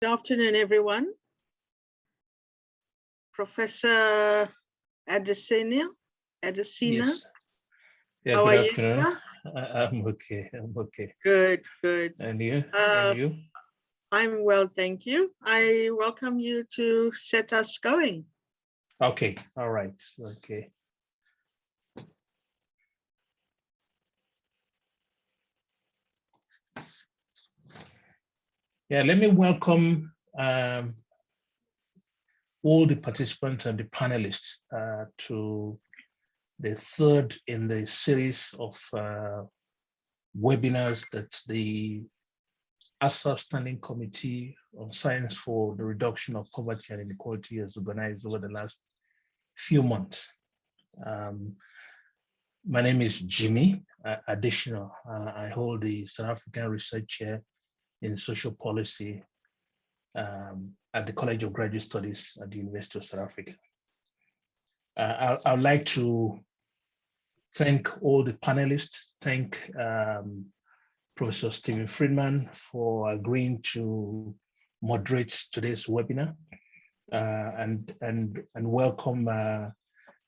Good afternoon, everyone. Professor Adesina. Yes. Yeah, How good are afternoon. you, sir? I'm okay. I'm okay. Good, good. And you? And you? I'm well, thank you. I welcome you to set us going. Okay. All right. Okay. Yeah, let me welcome all the participants and the panelists to the third in the series of webinars that the ASSAf Standing Committee on Science for the Reduction of Poverty and Inequality has organized over the last few months. My name is Jimmy Additional. I hold the South African Research Chair in Social Policy at the College of Graduate Studies at the University of South Africa. I'd like to thank all the panelists, thank Professor Stephen Friedman for agreeing to moderate today's webinar, and welcome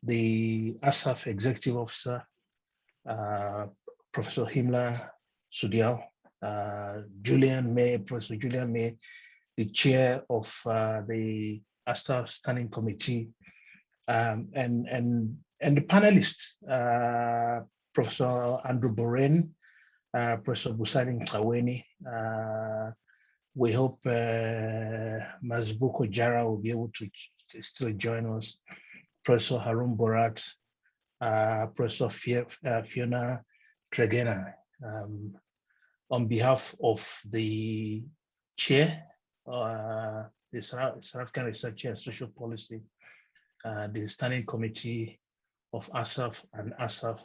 the ASSAf Executive Officer, Professor Himla Sudial, Professor Julian May, the Chair of the ASSAf Standing Committee, and the panelists, Professor Andrew Boren, Professor Busani Kaweni. We hope Mazbuko Jara will be able to still join us. Professor Harun Borat, Professor Fiona Tregena. On behalf of the chair, the South African Research Chair and Social Policy, the Standing Committee of ASSAf and ASSAf,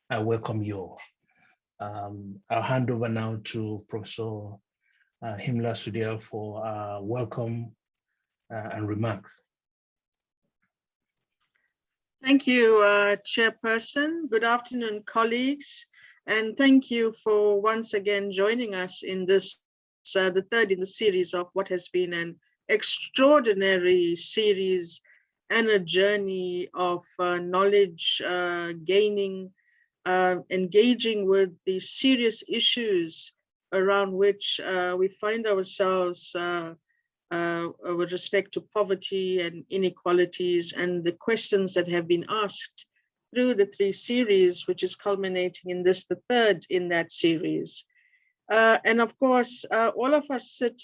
I welcome you all. I'll hand over now to Professor Himla Sudial for welcome and remarks. Thank you, Chairperson. Good afternoon, colleagues. And thank you for once again joining us in this, the third in the series of what has been an extraordinary series and a journey of knowledge gaining, engaging with the serious issues around which we find ourselves with respect to poverty and inequalities and the questions that have been asked through the three series, which is culminating in this, the third in that series. And of course, all of us sit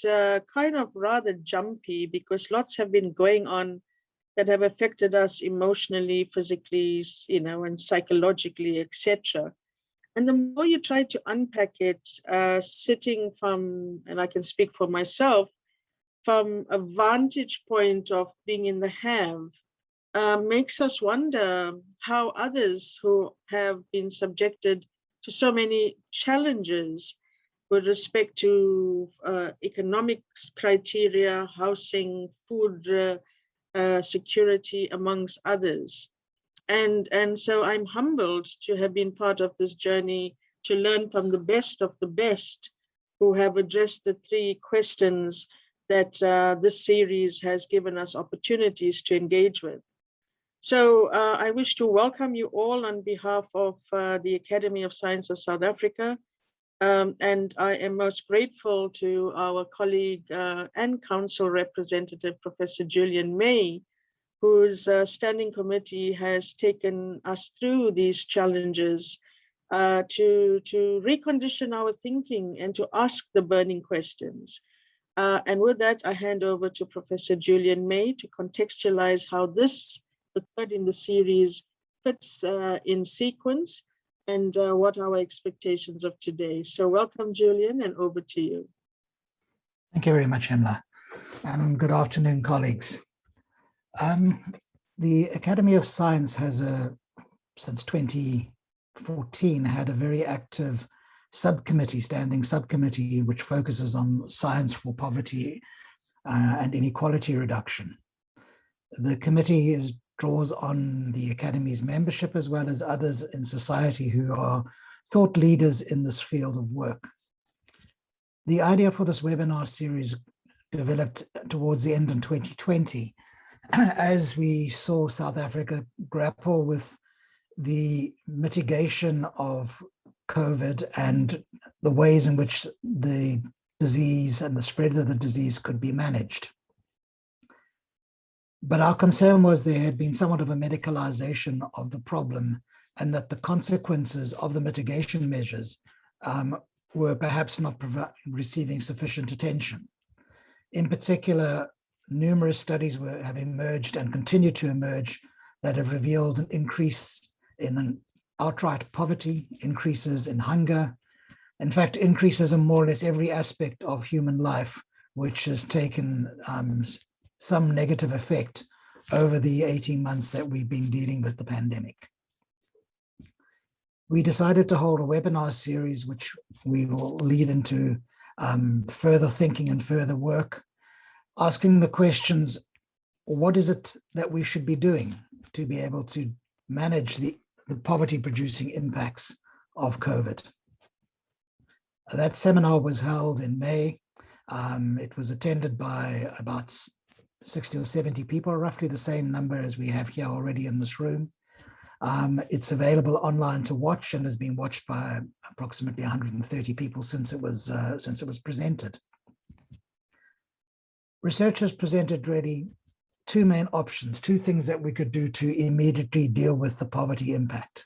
kind of rather jumpy because lots have been going on that have affected us emotionally, physically, and psychologically, etc. And the more you try to unpack it, sitting from, and I can speak for myself, from a vantage point of being in the have, makes us wonder how others who have been subjected to so many challenges with respect to economic criteria, housing, food security, amongst others. And so I'm humbled to have been part of this journey to learn from the best of the best who have addressed the three questions that this series has given us opportunities to engage with. So I wish to welcome you all on behalf of the Academy of Science of South Africa. And I am most grateful to our colleague and council representative, Professor Julian May, whose standing committee has taken us through these challenges to recondition our thinking and to ask the burning questions. And with that, I hand over to Professor Julian May to contextualize how this, the third in the series, fits in sequence and what are our expectations of today. So welcome, Julian, and over to you. Thank you very much, Himla, and good afternoon, colleagues. The Academy of Science has, since 2014, had a very active subcommittee, standing subcommittee, which focuses on science for poverty and inequality reduction. The committee draws on the Academy's membership as well as others in society who are thought leaders in this field of work. The idea for this webinar series developed towards the end of 2020, as we saw South Africa grapple with the mitigation of COVID and the ways in which the disease and the spread of the disease could be managed. But our concern was there had been somewhat of a medicalization of the problem, and that the consequences of the mitigation measures were perhaps not receiving sufficient attention. In particular, numerous studies have emerged and continue to emerge that have revealed an increase in outright poverty, increases in hunger, in fact, increases in more or less every aspect of human life, which has taken some negative effect over the 18 months that we've been dealing with the pandemic. We decided to hold a webinar series, which we will lead into further thinking and further work, asking the questions, what is it that we should be doing to be able to manage the poverty-producing impacts of COVID? That seminar was held in May. It was attended by about 60 or 70 people, roughly the same number as we have here already in this room. It's available online to watch and has been watched by approximately 130 people since it was presented. Researchers presented really two main options, two things that we could do to immediately deal with the poverty impact.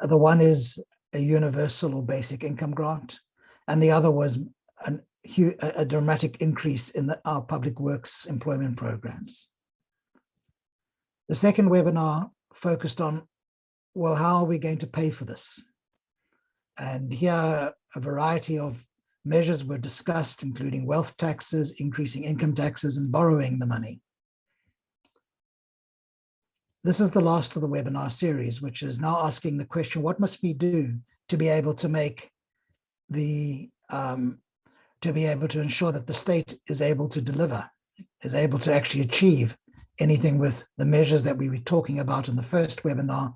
The one is a universal or basic income grant, and the other was a dramatic increase in our public works employment programs. The second webinar focused on, well, how are we going to pay for this? And here a variety of measures were discussed, including wealth taxes, increasing income taxes, and borrowing the money. This is the last of the webinar series, which is now asking the question, what must we do to be able to make to be able to ensure that the state is able to deliver, is able to actually achieve anything with the measures that we were talking about in the first webinar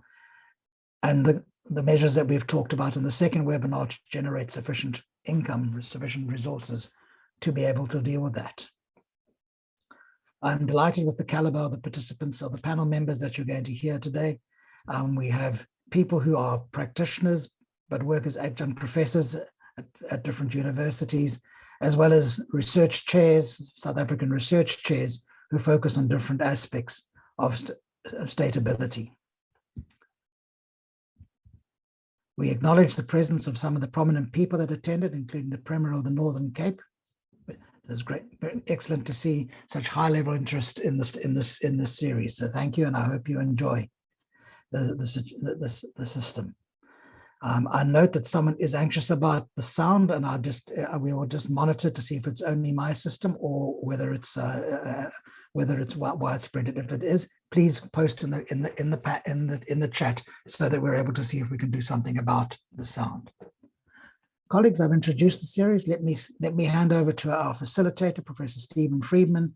and the measures that we've talked about in the second webinar to generate sufficient income, sufficient resources to be able to deal with that. I'm delighted with the caliber of the participants of the panel members that you're going to hear today. We have people who are practitioners, but work as adjunct professors at different universities, as well as research chairs, South African research chairs, who focus on different aspects of state ability. We acknowledge the presence of some of the prominent people that attended, including the Premier of the Northern Cape. It's great, very excellent to see such high level interest in this series. So thank you, and I hope you enjoy the system. I note that someone is anxious about the sound, and we will just monitor to see if it's only my system or whether it's widespread. If it is, please post in the chat so that we're able to see if we can do something about the sound. Colleagues, I've introduced the series. Let me hand over to our facilitator, Professor Stephen Friedman.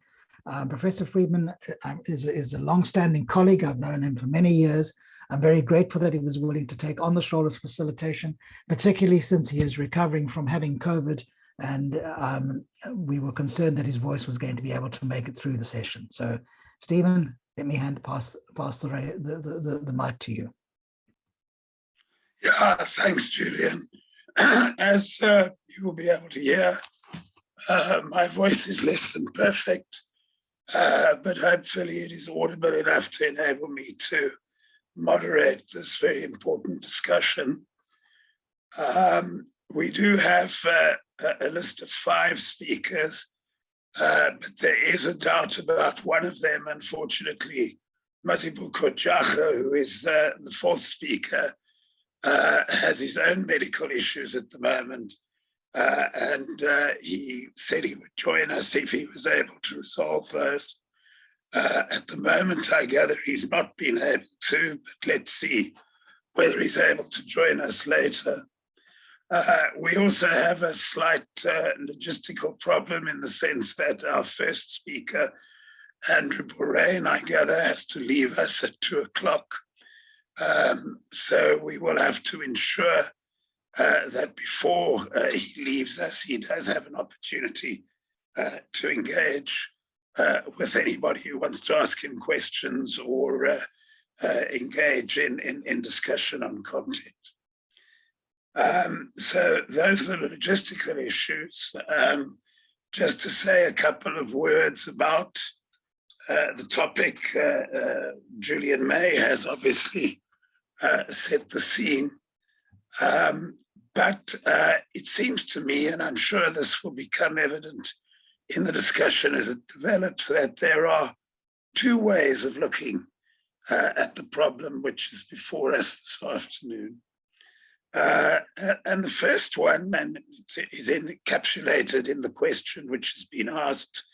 Professor Friedman is a long-standing colleague. I've known him for many years. I'm very grateful that he was willing to take on this role as facilitation, particularly since he is recovering from having COVID, and we were concerned that his voice was going to be able to make it through the session. So, Stephen, let me pass the mic to you. Yeah, thanks, Julian. As you will be able to hear, my voice is less than perfect, but hopefully it is audible enough to enable me to moderate this very important discussion. We do have a list of 5 speakers, but there is a doubt about one of them. Unfortunately, Masibuko Jaga, who is the 4th speaker, has his own medical issues at the moment, and he said he would join us if he was able to resolve those. At the moment, I gather he's not been able to, but let's see whether he's able to join us later. We also have a slight logistical problem in the sense that our first speaker, Andrew Borain, I gather, has to leave us at 2 o'clock. So we will have to ensure that before he leaves us, he does have an opportunity to engage with anybody who wants to ask him questions or engage in discussion on content. So those are the logistical issues. Just to say a couple of words about the topic, Julian May has obviously set the scene. But it seems to me, and I'm sure this will become evident in the discussion as it develops, that there are two ways of looking at the problem which is before us this afternoon. And the first one, and it is encapsulated in the question which has been asked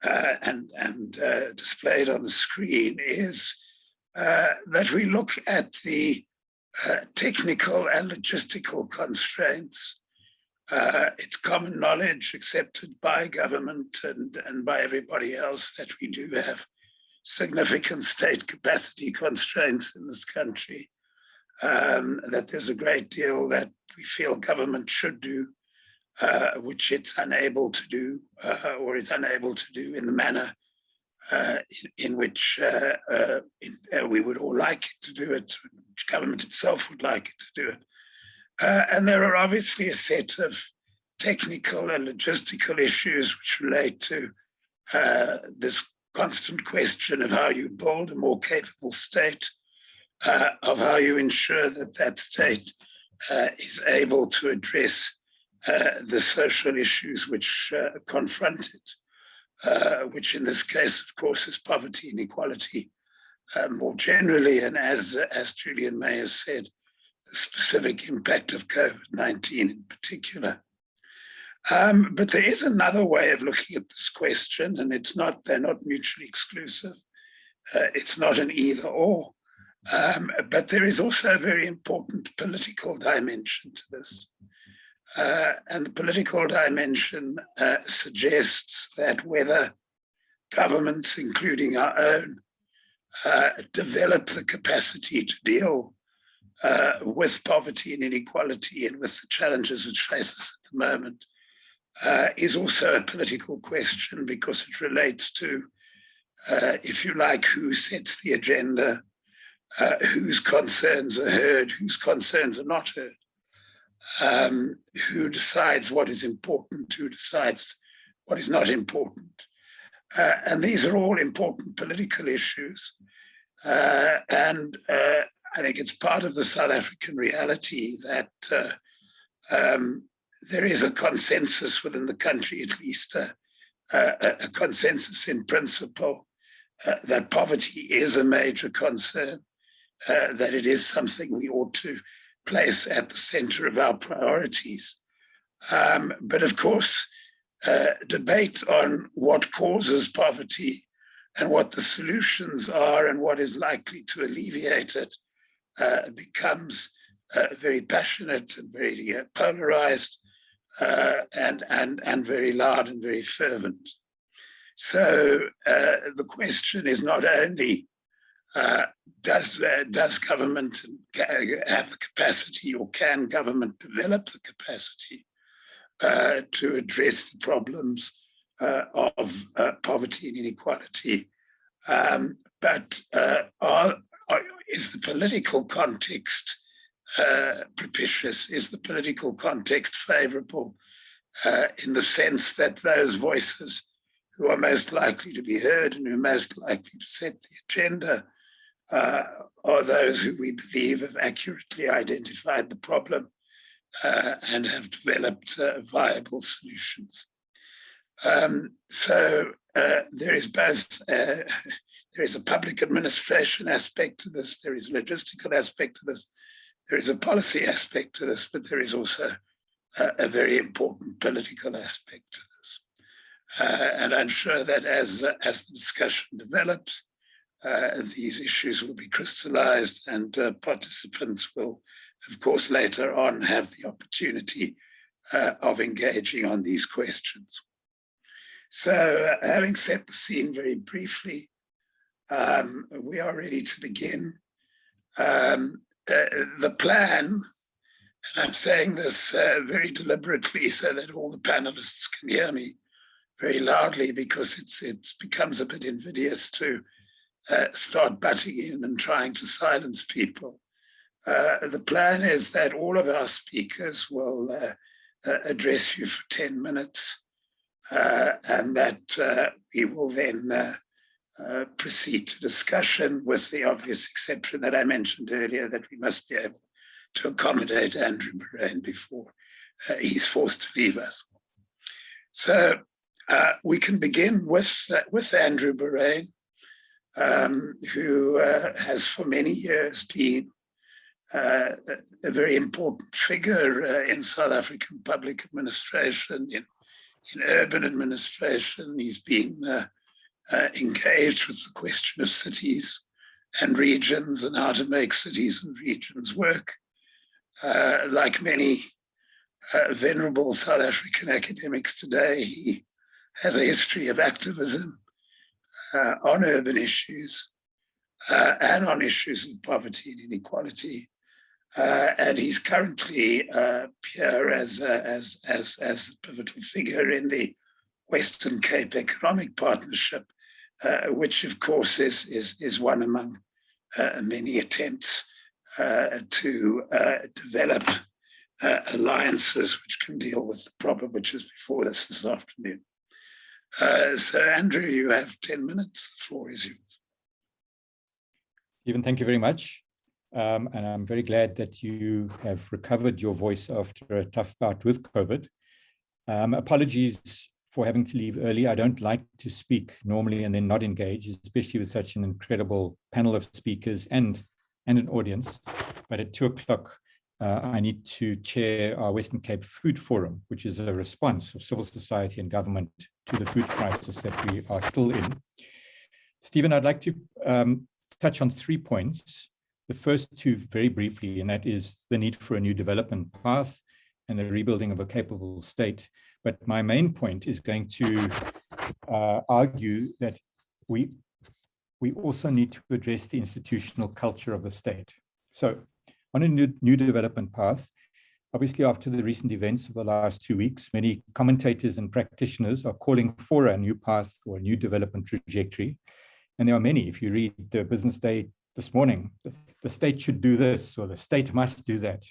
and displayed on the screen, is that we look at the technical and logistical constraints. It's common knowledge accepted by government and by everybody else that we do have significant state capacity constraints in this country, that there's a great deal that we feel government should do, which it's unable to do, or is unable to do in the manner in which we would all like it to do it, which government itself would like it to do it. And there are obviously a set of technical and logistical issues which relate to this constant question of how you build a more capable state, of how you ensure that that state is able to address the social issues which confront it, which in this case, of course, is poverty, inequality more generally, and as Julian May has said, the specific impact of COVID-19 in particular. But there is another way of looking at this question, and they're not mutually exclusive. It's not an either or, but there is also a very important political dimension to this. And the political dimension suggests that whether governments, including our own, develop the capacity to deal with poverty and inequality and with the challenges which face us at the moment, is also a political question, because it relates to, if you like, who sets the agenda, whose concerns are heard, whose concerns are not heard, who decides what is important, who decides what is not important. And these are all important political issues. And I think it's part of the South African reality that there is a consensus within the country, at least a consensus in principle, that poverty is a major concern, that it is something we ought to place at the center of our priorities. But of course, debate on what causes poverty and what the solutions are and what is likely to alleviate it becomes very passionate and very polarized, and very loud and very fervent. So the question is not only does government have the capacity, or can government develop the capacity to address the problems of poverty and inequality, but is the political context propitious? Is the political context favorable in the sense that those voices who are most likely to be heard and who are most likely to set the agenda are those who we believe have accurately identified the problem and have developed viable solutions? So there is both, there is a public administration aspect to this, there is a logistical aspect to this, there is a policy aspect to this, but there is also a very important political aspect to this. And I'm sure that as the discussion develops, these issues will be crystallized, and participants will, of course, later on have the opportunity of engaging on these questions. So having set the scene very briefly, we are ready to begin. The plan, and I'm saying this very deliberately so that all the panelists can hear me, very loudly because it becomes a bit invidious to start butting in and trying to silence people. The plan is that all of our speakers will address you for 10 minutes and that we will then proceed to discussion, with the obvious exception that I mentioned earlier, that we must be able to accommodate Andrew Moraine before he's forced to leave us. So we can begin with Andrew Moraine, who has for many years been a very important figure in South African public administration, in urban administration. He's been engaged with the question of cities and regions and how to make cities and regions work. Like many venerable South African academics today, he has a history of activism on urban issues and on issues of poverty and inequality. And he's currently here as the pivotal figure in the Western Cape Economic Partnership, which of course is one among many attempts to develop alliances which can deal with the problem which is before us this afternoon. So Andrew, you have 10 minutes, the floor is yours. Stephen, thank you very much. And I'm very glad that you have recovered your voice after a tough bout with COVID. Apologies for having to leave early. I don't like to speak normally and then not engage, especially with such an incredible panel of speakers and an audience. But at 2 o'clock, I need to chair our Western Cape Food Forum, which is a response of civil society and government to the food crisis that we are still in. Stephen, I'd like to touch on 3 points. The first 2 very briefly, and that is the need for a new development path and the rebuilding of a capable state. But my main point is going to argue that we also need to address the institutional culture of the state. So on a new development path, obviously after the recent events of the last 2 weeks, many commentators and practitioners are calling for a new path or a new development trajectory. And there are many. If you read the Business Day this morning, the state should do this or the state must do that.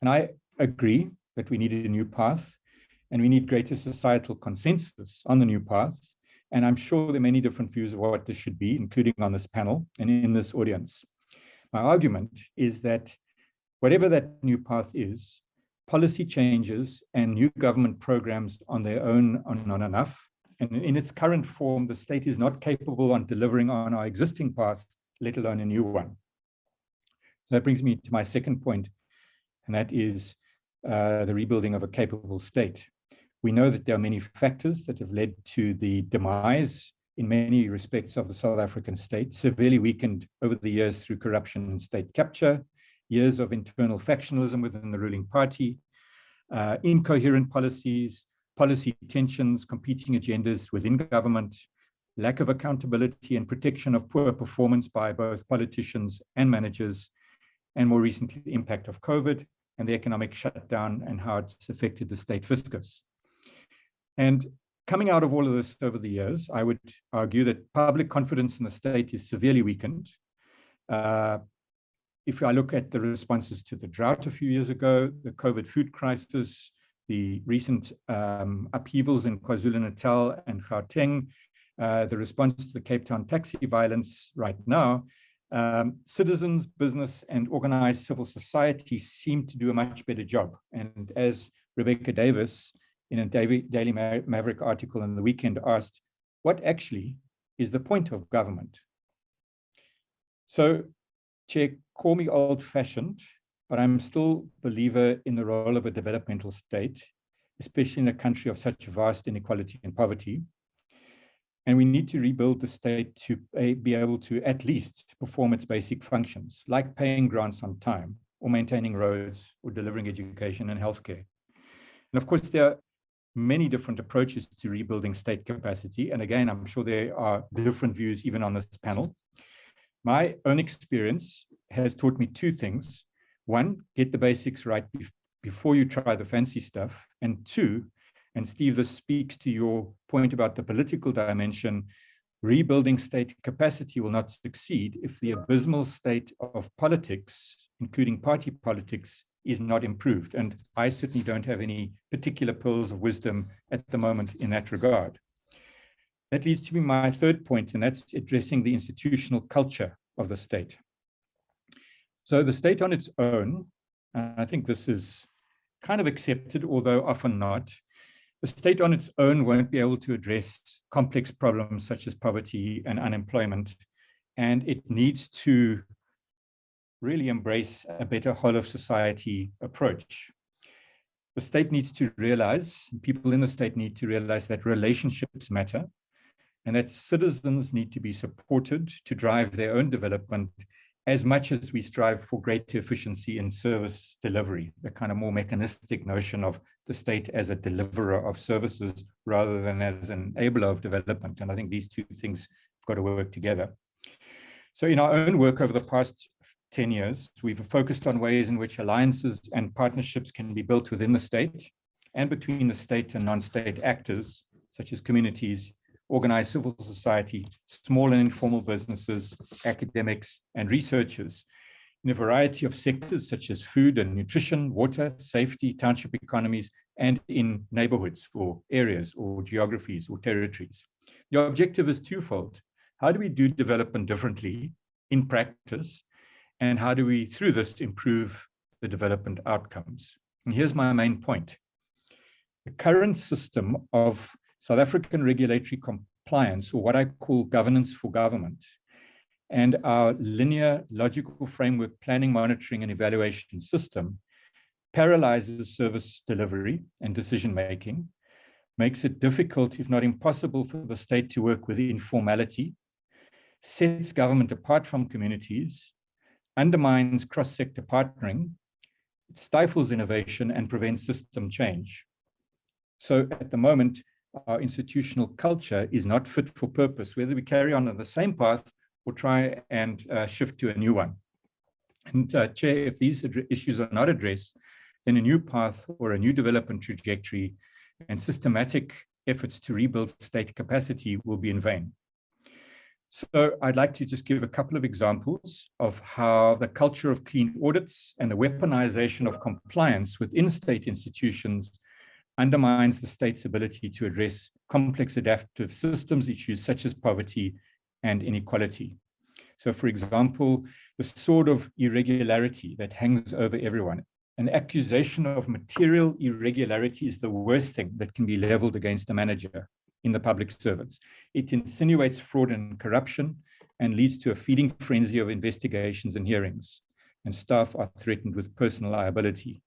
And I agree that we need a new path and we need greater societal consensus on the new path. And I'm sure there are many different views of what this should be, including on this panel and in this audience. My argument is that whatever that new path is, policy changes and new government programs on their own are not enough. And in its current form, the state is not capable of delivering on our existing path, let alone a new one. So that brings me to my second point, and that is the rebuilding of a capable state. We know that there are many factors that have led to the demise in many respects of the South African state, severely weakened over the years through corruption and state capture, years of internal factionalism within the ruling party, incoherent policies, policy tensions, competing agendas within government, lack of accountability and protection of poor performance by both politicians and managers, and more recently, the impact of COVID and the economic shutdown and how it's affected the state fiscus. And coming out of all of this over the years, I would argue that public confidence in the state is severely weakened. If I look at the responses to the drought a few years ago, the COVID food crisis, the recent upheavals in KwaZulu-Natal and Gauteng, the response to the Cape Town taxi violence right now, citizens, business, and organized civil society seem to do a much better job. And as Rebecca Davis, in a Daily Maverick article on the weekend, asked, what actually is the point of government? So, Chair, call me old-fashioned, but I'm still a believer in the role of a developmental state, especially in a country of such vast inequality and poverty. And we need to rebuild the state to be able to at least perform its basic functions, like paying grants on time, or maintaining roads, or delivering education and healthcare. And of course, there are many different approaches to rebuilding state capacity. And again, I'm sure there are different views even on this panel. My own experience has taught me 2 things. 1, get the basics right before you try the fancy stuff. And 2, And Steve, this speaks to your point about the political dimension. Rebuilding state capacity will not succeed if the abysmal state of politics, including party politics, is not improved. And I certainly don't have any particular pearls of wisdom at the moment in that regard. That leads to my third point, and that's addressing the institutional culture of the state. So the state on its own, I think this is kind of accepted, although often not. The state on its own won't be able to address complex problems such as poverty and unemployment, and it needs to really embrace a better whole of society approach. The state needs to realize, people in the state need to realize that relationships matter, and that citizens need to be supported to drive their own development as much as we strive for greater efficiency in service delivery, the kind of more mechanistic notion of the state as a deliverer of services rather than as an enabler of development. And I think these two things have got to work together. So in our own work over the past 10 years, we've focused on ways in which alliances and partnerships can be built within the state and between the state and non-state actors, such as communities, organized civil society, small and informal businesses, academics, and researchers in a variety of sectors such as food and nutrition, water, safety, township economies, and in neighborhoods or areas or geographies or territories. The objective is twofold. How do we do development differently in practice? And how do we, through this, improve the development outcomes? And here's my main point. The current system of South African regulatory compliance, or what I call governance for government, and our linear logical framework planning, monitoring, and evaluation system paralyzes service delivery and decision-making, makes it difficult, if not impossible, for the state to work with informality, sets government apart from communities, undermines cross-sector partnering, stifles innovation, and prevents system change. So at the moment, our institutional culture is not fit for purpose, whether we carry on the same path or try and shift to a new one. And Chair, if these issues are not addressed, then a new path or a new development trajectory and systematic efforts to rebuild state capacity will be in vain. So I'd like to just give a couple of examples of how the culture of clean audits and the weaponization of compliance within state institutions undermines the state's ability to address complex adaptive systems issues such as poverty and inequality. So, for example, the sort of irregularity that hangs over everyone. An accusation of material irregularity is the worst thing that can be leveled against a manager in the public service. It insinuates fraud and corruption and leads to a feeding frenzy of investigations and hearings, and staff are threatened with personal liability.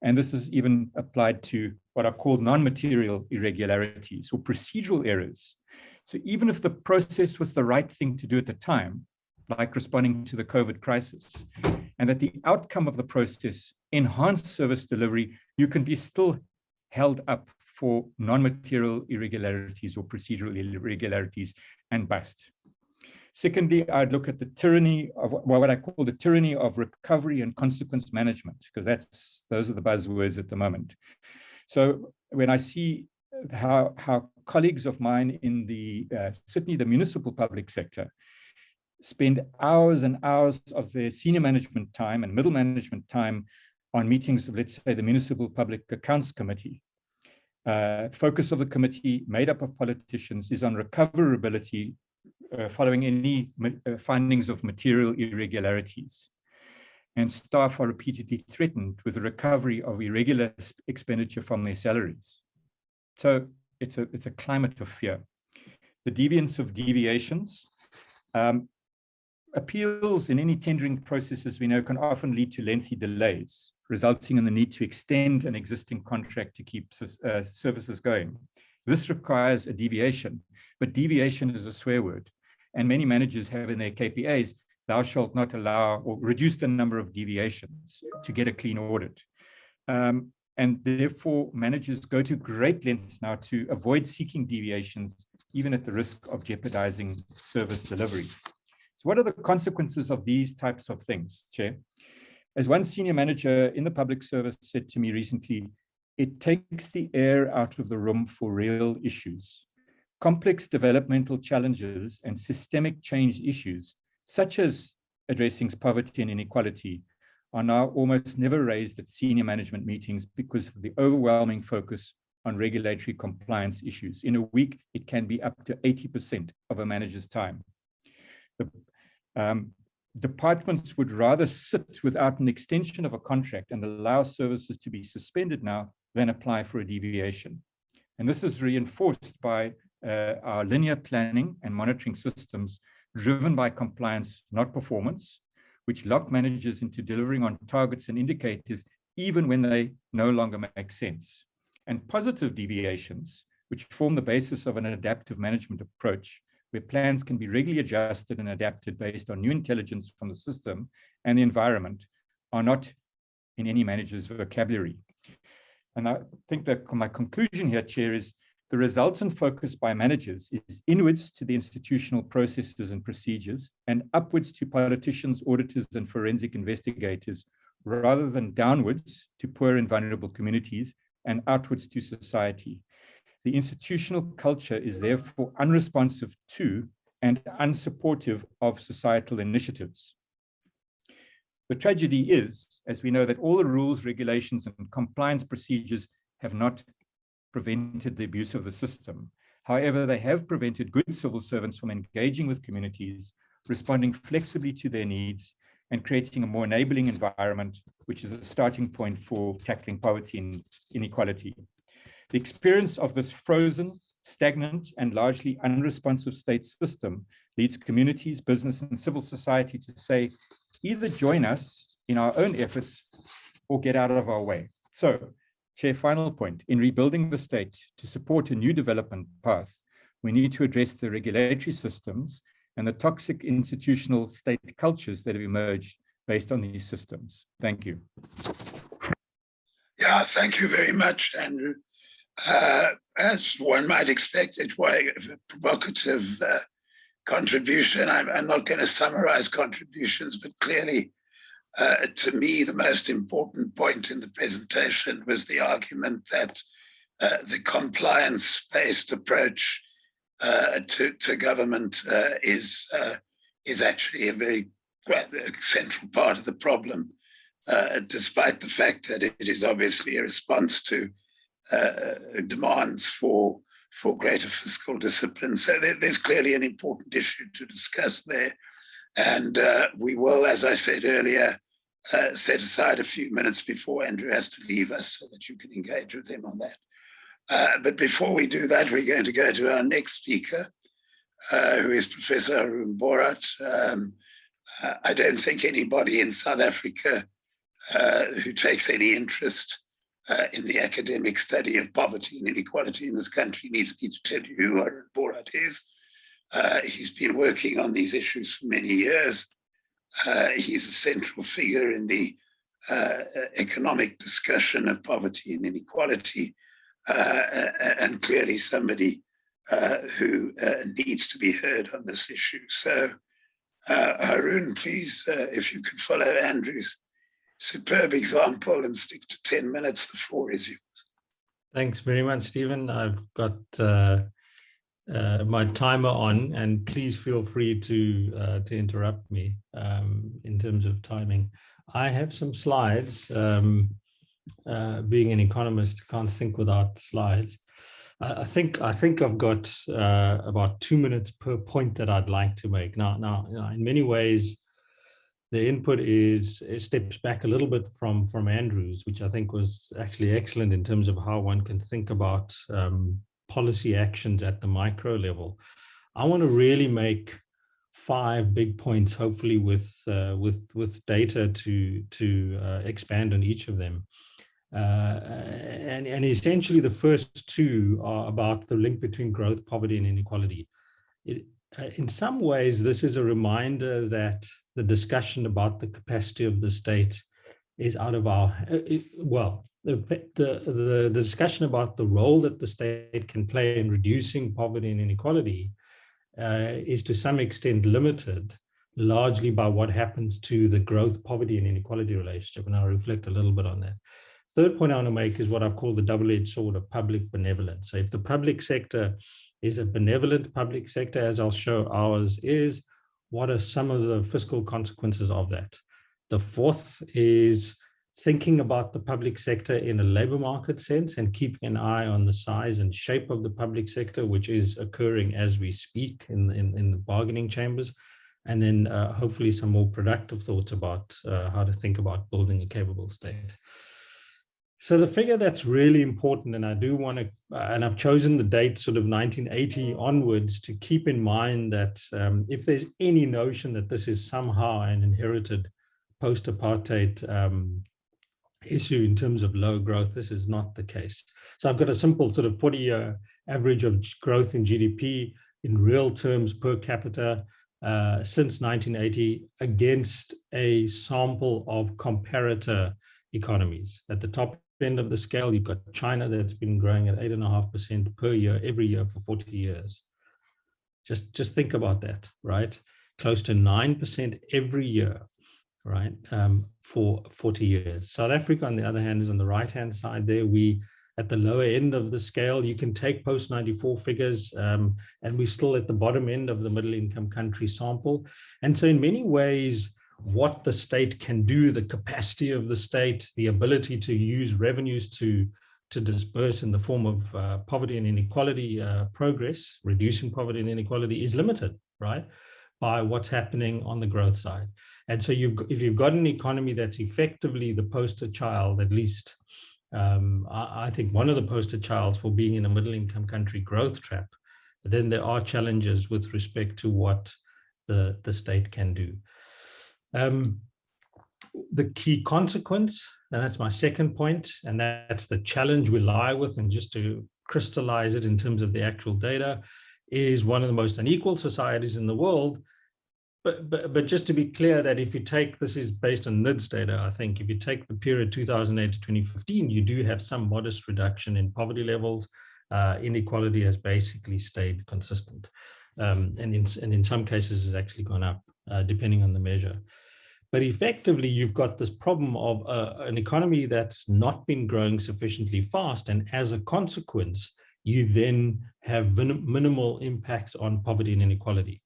And this is even applied to what are called non-material irregularities or procedural errors. So even if the process was the right thing to do at the time, like responding to the COVID crisis, and that the outcome of the process enhanced service delivery, you can be still held up for non-material irregularities or procedural irregularities and bust. Secondly, I'd look at the tyranny of what I call the tyranny of recovery and consequence management, because those are the buzzwords at the moment. So when I see how colleagues of mine in the certainly the municipal public sector spend hours and hours of their senior management time and middle management time on meetings of, let's say, the Municipal Public Accounts Committee. Focus of the committee, made up of politicians, is on recoverability following any findings of material irregularities. And staff are repeatedly threatened with the recovery of irregular expenditure from their salaries. So it's a climate of fear. The deviance of deviations. Appeals in any tendering processes, we know, can often lead to lengthy delays, resulting in the need to extend an existing contract to keep services going. This requires a deviation, but deviation is a swear word. And many managers have in their KPAs, thou shalt not allow or reduce the number of deviations to get a clean audit. And therefore, managers go to great lengths now to avoid seeking deviations, even at the risk of jeopardizing service delivery. So what are the consequences of these types of things, Chair? As one senior manager in the public service said to me recently, it takes the air out of the room for real issues. Complex developmental challenges and systemic change issues, such as addressing poverty and inequality, are now almost never raised at senior management meetings because of the overwhelming focus on regulatory compliance issues. In a week, it can be up to 80% of a manager's time. Departments would rather sit without an extension of a contract and allow services to be suspended now than apply for a deviation. And this is reinforced by our linear planning and monitoring systems driven by compliance, not performance, which lock managers into delivering on targets and indicators even when they no longer make sense. And positive deviations, which form the basis of an adaptive management approach, where plans can be regularly adjusted and adapted based on new intelligence from the system and the environment, are not in any manager's vocabulary. And I think that my conclusion here, Chair, is the resultant focus by managers is inwards to the institutional processes and procedures and upwards to politicians, auditors, and forensic investigators, rather than downwards to poor and vulnerable communities and outwards to society. The institutional culture is therefore unresponsive to and unsupportive of societal initiatives. The tragedy is, as we know, that all the rules, regulations, and compliance procedures have not prevented the abuse of the system. However, they have prevented good civil servants from engaging with communities, responding flexibly to their needs, and creating a more enabling environment, which is a starting point for tackling poverty and inequality. The experience of this frozen, stagnant, and largely unresponsive state system leads communities, business, and civil society to say, either join us in our own efforts or get out of our way. So, Chair, final point, in rebuilding the state to support a new development path, we need to address the regulatory systems and the toxic institutional state cultures that have emerged based on these systems. Thank you. Yeah, thank you very much, Andrew. As one might expect, it was a provocative contribution. I'm not going to summarize contributions, but clearly, to me, the most important point in the presentation was the argument that the compliance-based approach to government is actually a very central part of the problem, despite the fact that it is obviously a response to demands for greater fiscal discipline. So there's clearly an important issue to discuss there. And we will, as I said earlier, set aside a few minutes before Andrew has to leave us so that you can engage with him on that. But before we do that, we're going to go to our next speaker, who is Professor Haroon Borat. I don't think anybody in South Africa who takes any interest in the academic study of poverty and inequality in this country needs me to tell you who Haroon Borat is. He's been working on these issues for many years. He's a central figure in the economic discussion of poverty and inequality, and clearly somebody who needs to be heard on this issue. So, Haroon, please, if you could follow Andrew's superb example and stick to 10 minutes, the floor is yours. Thanks very much, Stephen. I've got my timer on, and please feel free to interrupt me in terms of timing. I have some slides. Being an economist, can't think without slides. I think I've got about 2 minutes per point that I'd like to make. Now, in many ways, the input steps back a little bit from Andrew's, which I think was actually excellent in terms of how one can think about policy actions at the micro level. I want to really make 5 big points, hopefully with data to expand on each of them. And essentially the first 2 are about the link between growth, poverty, and inequality. In some ways, this is a reminder that the discussion about the capacity of the state is out of our, the discussion about the role that the state can play in reducing poverty and inequality is to some extent limited largely by what happens to the growth, poverty, and inequality relationship. And I'll reflect a little bit on that. Third point I want to make is what I've called the double-edged sword of public benevolence. So if the public sector is a benevolent public sector, as I'll show ours is, what are some of the fiscal consequences of that? The fourth is thinking about the public sector in a labor market sense and keeping an eye on the size and shape of the public sector, which is occurring as we speak in the bargaining chambers. And then hopefully some more productive thoughts about how to think about building a capable state. So the figure that's really important, and I do want to, and I've chosen the date sort of 1980 onwards to keep in mind that if there's any notion that this is somehow an inherited post-apartheid issue in terms of low growth, this is not the case. So I've got a simple sort of 40-year average of growth in GDP in real terms per capita since 1980 against a sample of comparator economies. At the top end of the scale, you've got China that's been growing at 8.5% per year, every year for 40 years. Just think about that, right? Close to 9% every year, right, for 40 years. South Africa, on the other hand, is on the right-hand side there. We, at the lower end of the scale, you can take post-94 figures, and we're still at the bottom end of the middle-income country sample. And so in many ways, what the state can do, the capacity of the state, the ability to use revenues to disperse in the form of poverty and inequality progress, reducing poverty and inequality, is limited, right, by what's happening on the growth side. And so if you've got an economy that's effectively the poster child, at least, I think one of the poster childs for being in a middle-income country growth trap, then there are challenges with respect to what the state can do. The key consequence, and that's my second point, and that's the challenge we lie with, and just to crystallize it in terms of the actual data, is one of the most unequal societies in the world. But just to be clear that if you take, this is based on NIDS data, I think, if you take the period 2008 to 2015, you do have some modest reduction in poverty levels. Inequality has basically stayed consistent. And in some cases has actually gone up, depending on the measure. But effectively, you've got this problem of an economy that's not been growing sufficiently fast. And as a consequence, you then have minimal impacts on poverty and inequality.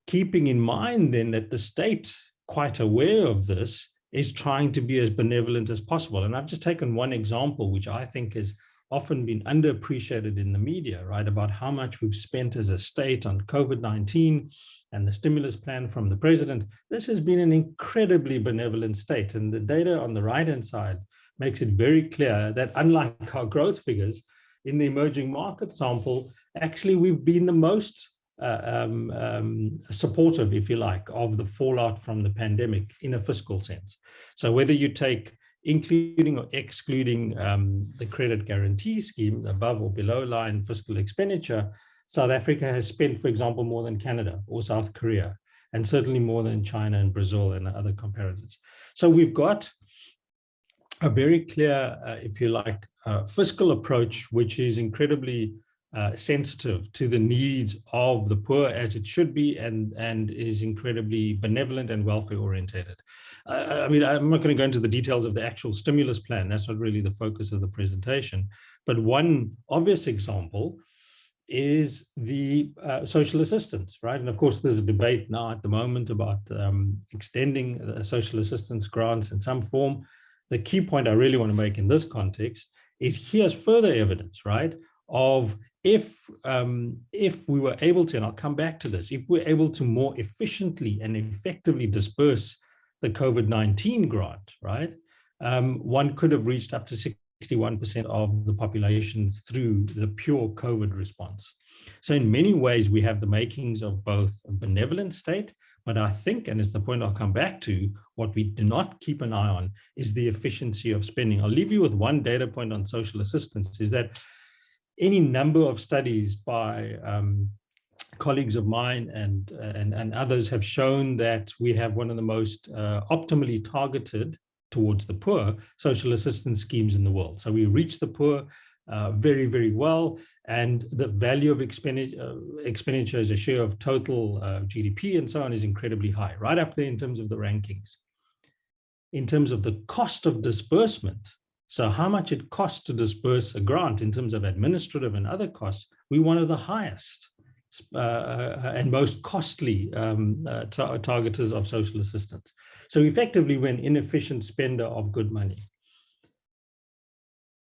Keeping in mind then that the state, quite aware of this, is trying to be as benevolent as possible. And I've just taken one example, which I think has often been underappreciated in the media, right, about how much we've spent as a state on COVID-19 and the stimulus plan from the president. This has been an incredibly benevolent state. And the data on the right-hand side makes it very clear that unlike our growth figures in the emerging market sample, actually we've been the most supportive, if you like, of the fallout from the pandemic in a fiscal sense. So whether you take including or excluding the credit guarantee scheme, above or below line fiscal expenditure, South Africa has spent, for example, more than Canada or South Korea, and certainly more than China and Brazil and other comparators. So we've got a very clear, if you like, fiscal approach, which is incredibly sensitive to the needs of the poor, as it should be, and is incredibly benevolent and welfare orientated. I mean, I'm not going to go into the details of the actual stimulus plan. That's not really the focus of the presentation. But one obvious example is the social assistance, right? And of course, there's a debate now at the moment about extending social assistance grants in some form. The key point I really want to make in this context is here's further evidence, right, of if we were able to, and I'll come back to this, if we're able to more efficiently and effectively disperse the COVID-19 grant, right, one could have reached up to 61% of the population through the pure COVID response. So in many ways, we have the makings of both a benevolent state, but I think, and it's the point I'll come back to, what we do not keep an eye on is the efficiency of spending. I'll leave you with one data point on social assistance, is that any number of studies by colleagues of mine and others have shown that we have one of the most optimally targeted towards the poor social assistance schemes in the world. So we reach the poor very, very well, and the value of expenditure as a share of total GDP and so on is incredibly high, right up there in terms of the rankings. In terms of the cost of disbursement, So how much it costs to disperse a grant in terms of administrative and other costs, we're one of the highest and most costly targeters of social assistance. So effectively, we're an inefficient spender of good money.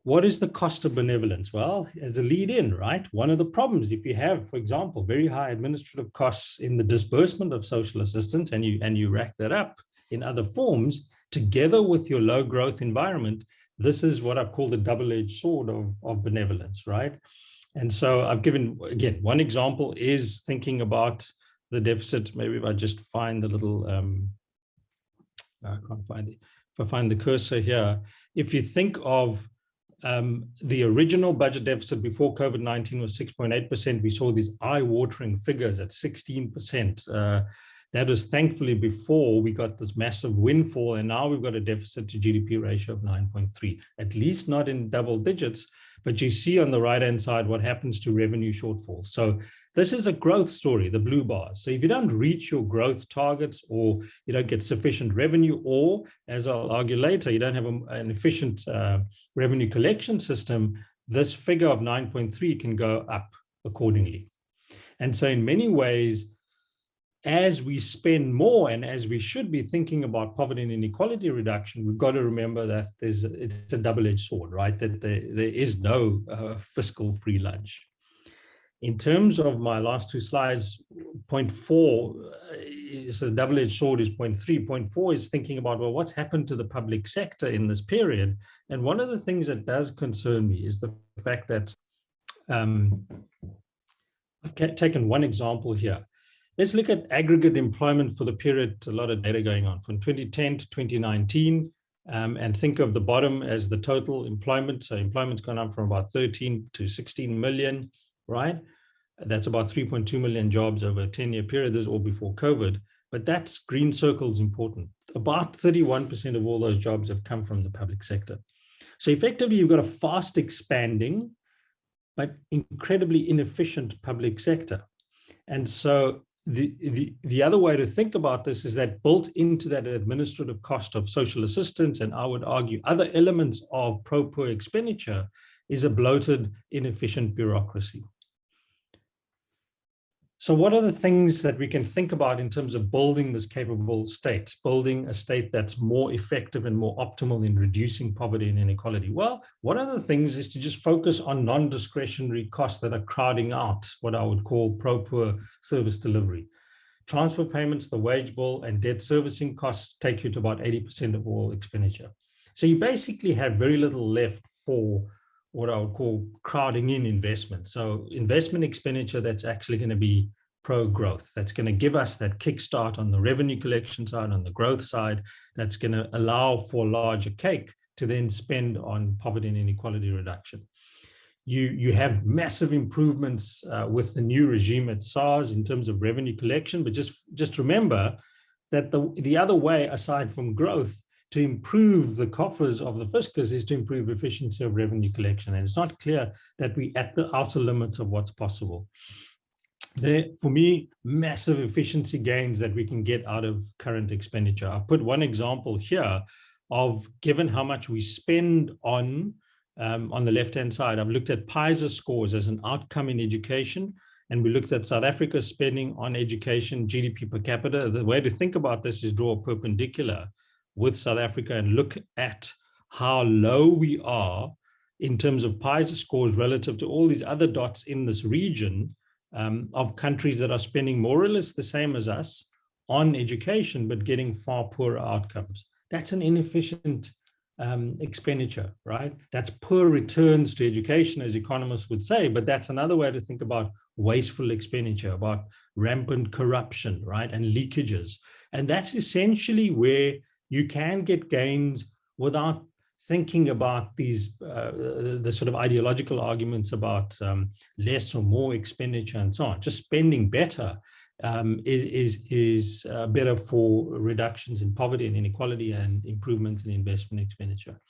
What is the cost of benevolence? Well, as a lead in, right? One of the problems, if you have, for example, very high administrative costs in the disbursement of social assistance, and you rack that up in other forms, together with your low growth environment, this is what I've called the double-edged sword of benevolence, right? And so I've given, again, one example is thinking about the deficit. Maybe if I just find the little, I can't find it. If I find the cursor here, if you think of the original budget deficit before COVID-19 was 6.8%. We saw these eye-watering figures at 16%. That was thankfully before we got this massive windfall, and now we've got a deficit to GDP ratio of 9.3, at least not in double digits, but you see on the right-hand side what happens to revenue shortfalls. So this is a growth story, the blue bars. So if you don't reach your growth targets, or you don't get sufficient revenue, or as I'll argue later, you don't have an efficient revenue collection system, this figure of 9.3 can go up accordingly. And so in many ways, as we spend more and as we should be thinking about poverty and inequality reduction, we've got to remember that it's a double-edged sword, right? That there is no fiscal free lunch. In terms of my last two slides, point 4 is a double-edged sword is point 3. Point 4 is thinking about, well, what's happened to the public sector in this period? And one of the things that does concern me is the fact that I've taken one example here. Let's look at aggregate employment for the period, a lot of data going on, from 2010 to 2019, and think of the bottom as the total employment. So employment's gone up from about 13 to 16 million, right? That's about 3.2 million jobs over a 10-year period. This is all before COVID, but that's green circles important. About 31% of all those jobs have come from the public sector. So effectively, you've got a fast expanding, but incredibly inefficient public sector. And so the other way to think about this is that built into that administrative cost of social assistance, and I would argue other elements of pro-poor expenditure, is a bloated, inefficient bureaucracy. So what are the things that we can think about in terms of building this capable state, building a state that's more effective and more optimal in reducing poverty and inequality? Well, one of the things is to just focus on non-discretionary costs that are crowding out what I would call pro-poor service delivery. Transfer payments, the wage bill, and debt servicing costs take you to about 80% of all expenditure. So you basically have very little left for what I would call crowding in investment. So investment expenditure that's actually going to be pro-growth, that's going to give us that kickstart on the revenue collection side, on the growth side, that's going to allow for a larger cake to then spend on poverty and inequality reduction. You have massive improvements with the new regime at SARS in terms of revenue collection, but just remember that the other way, aside from growth, to improve the coffers of the fiscus is to improve efficiency of revenue collection. And it's not clear that we're at the outer limits of what's possible. There, for me, massive efficiency gains that we can get out of current expenditure. I've put one example here of, given how much we spend on the left-hand side, I've looked at PISA scores as an outcome in education, and we looked at South Africa's spending on education, GDP per capita. The way to think about this is draw a perpendicular with South Africa and look at how low we are in terms of PISA scores relative to all these other dots in this region of countries that are spending more or less the same as us on education, but getting far poorer outcomes. That's an inefficient expenditure, right? That's poor returns to education, as economists would say, but that's another way to think about wasteful expenditure, about rampant corruption, right, and leakages. And that's essentially where you can get gains without thinking about these the sort of ideological arguments about less or more expenditure and so on. Just spending better is better for reductions in poverty and inequality and improvements in investment expenditure.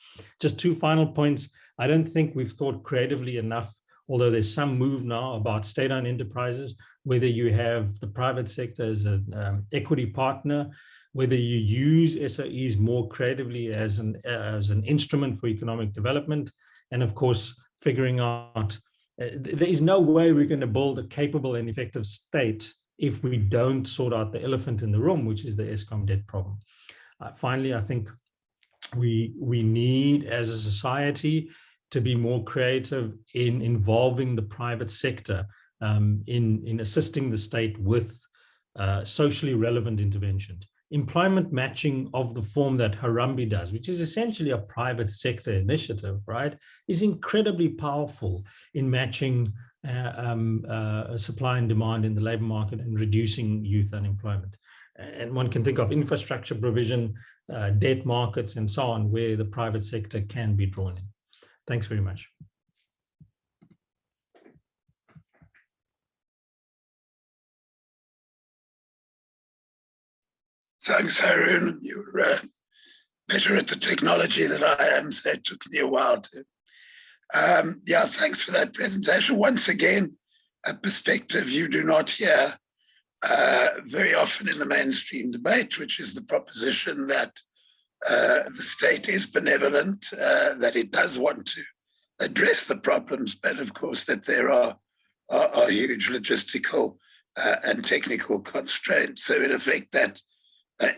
Just two final points. I don't think we've thought creatively enough, although there's some move now about state-owned enterprises, whether you have the private sector as an equity partner, whether you use SOEs more creatively as an instrument for economic development, and of course, figuring out there is no way we're going to build a capable and effective state if we don't sort out the elephant in the room, which is the Eskom debt problem. Finally, I think we need, as a society, to be more creative in involving the private sector in assisting the state with socially relevant interventions. Employment matching of the form that Harambee does, which is essentially a private sector initiative, right, is incredibly powerful in matching supply and demand in the labor market and reducing youth unemployment. And one can think of infrastructure provision, debt markets, and so on, where the private sector can be drawn in. Thanks very much. Thanks, Harun. You're better at the technology than I am, so it took me a while to. Yeah, thanks for that presentation. Once again, a perspective you do not hear very often in the mainstream debate, which is the proposition that the state is benevolent, that it does want to address the problems, but of course that there are huge logistical and technical constraints. So in effect, that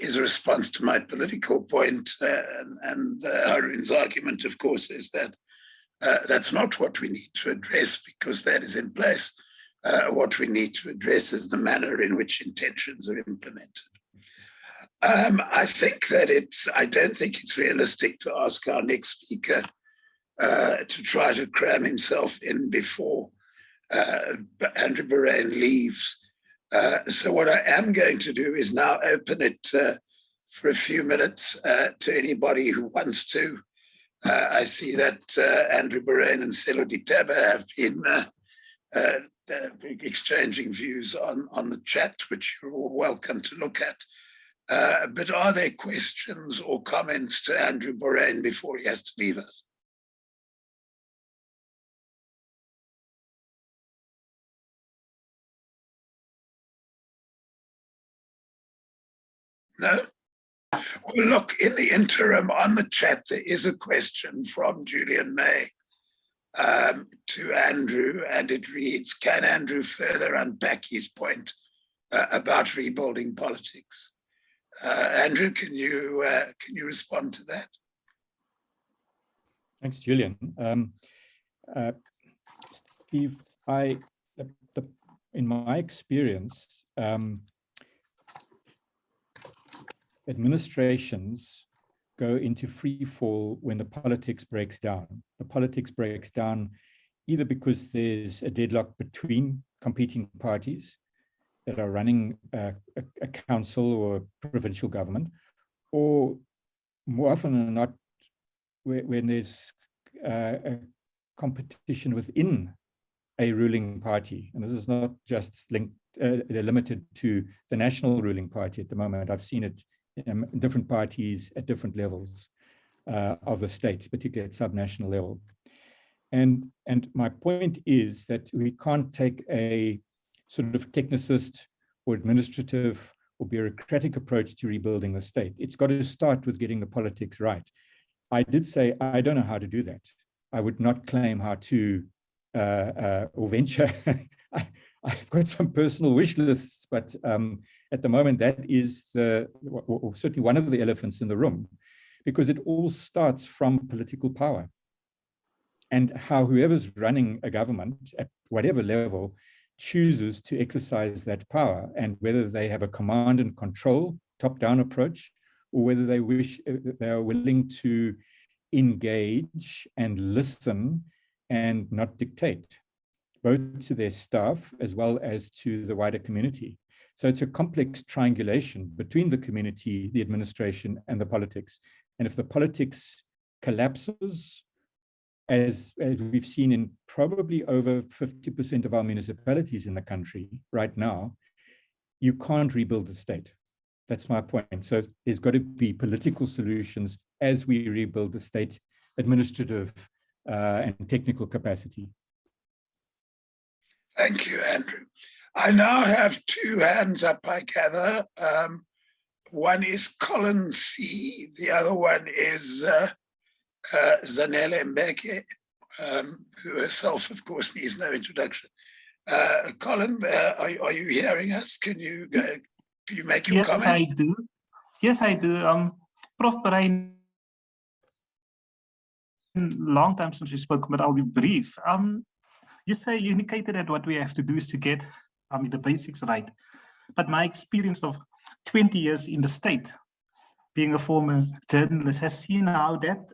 is a response to my political point, and Harun's argument, of course, is that that's not what we need to address, because that is in place. What we need to address is the manner in which intentions are implemented. I think that I don't think it's realistic to ask our next speaker to try to cram himself in before Andrew Boraine leaves. So what I am going to do is now open it for a few minutes to anybody who wants to. I see that Andrew Boraine and Selo Ditaba have been exchanging views on the chat, which you're all welcome to look at. But are there questions or comments to Andrew Boraine before he has to leave us? No? Well, look, in the interim, on the chat, there is a question from Julian May to Andrew, and it reads, can Andrew further unpack his point about rebuilding politics? Andrew, can you respond to that? Thanks, Julian. Steve, in my experience, administrations go into free fall when the politics breaks down. The politics breaks down either because there's a deadlock between competing parties that are running a council or a provincial government, or more often than not, when there's a competition within a ruling party. And this is not just limited to the national ruling party at the moment. I've seen it in different parties at different levels of the state, particularly at subnational level. And my point is that we can't take a sort of technicist or administrative or bureaucratic approach to rebuilding the state. It's got to start with getting the politics right. I did say, I don't know how to do that. I would not claim how to or venture. I've got some personal wish lists, but at the moment, that is certainly one of the elephants in the room, because it all starts from political power and how whoever's running a government at whatever level chooses to exercise that power, and whether they have a command and control top-down approach, or whether they are willing to engage and listen and not dictate, both to their staff as well as to the wider community. So it's a complex triangulation between the community, the administration, and the politics. And if the politics collapses, as we've seen in probably over 50% of our municipalities in the country right now, you can't rebuild the state. That's my point. So there's got to be political solutions as we rebuild the state administrative and technical capacity. Thank you, Andrew. I now have two hands up, I gather. One is Colin C. The other one is Zanele Mbeke, who herself, of course, needs no introduction. Colin, are you hearing us? Can you make your comment? Yes, I do. Yes, I do. Prof. Parain, long time since we spoke, but I'll be brief. You indicated that what we have to do is to get the basics right. But my experience of 20 years in the state, being a former journalist, has seen how that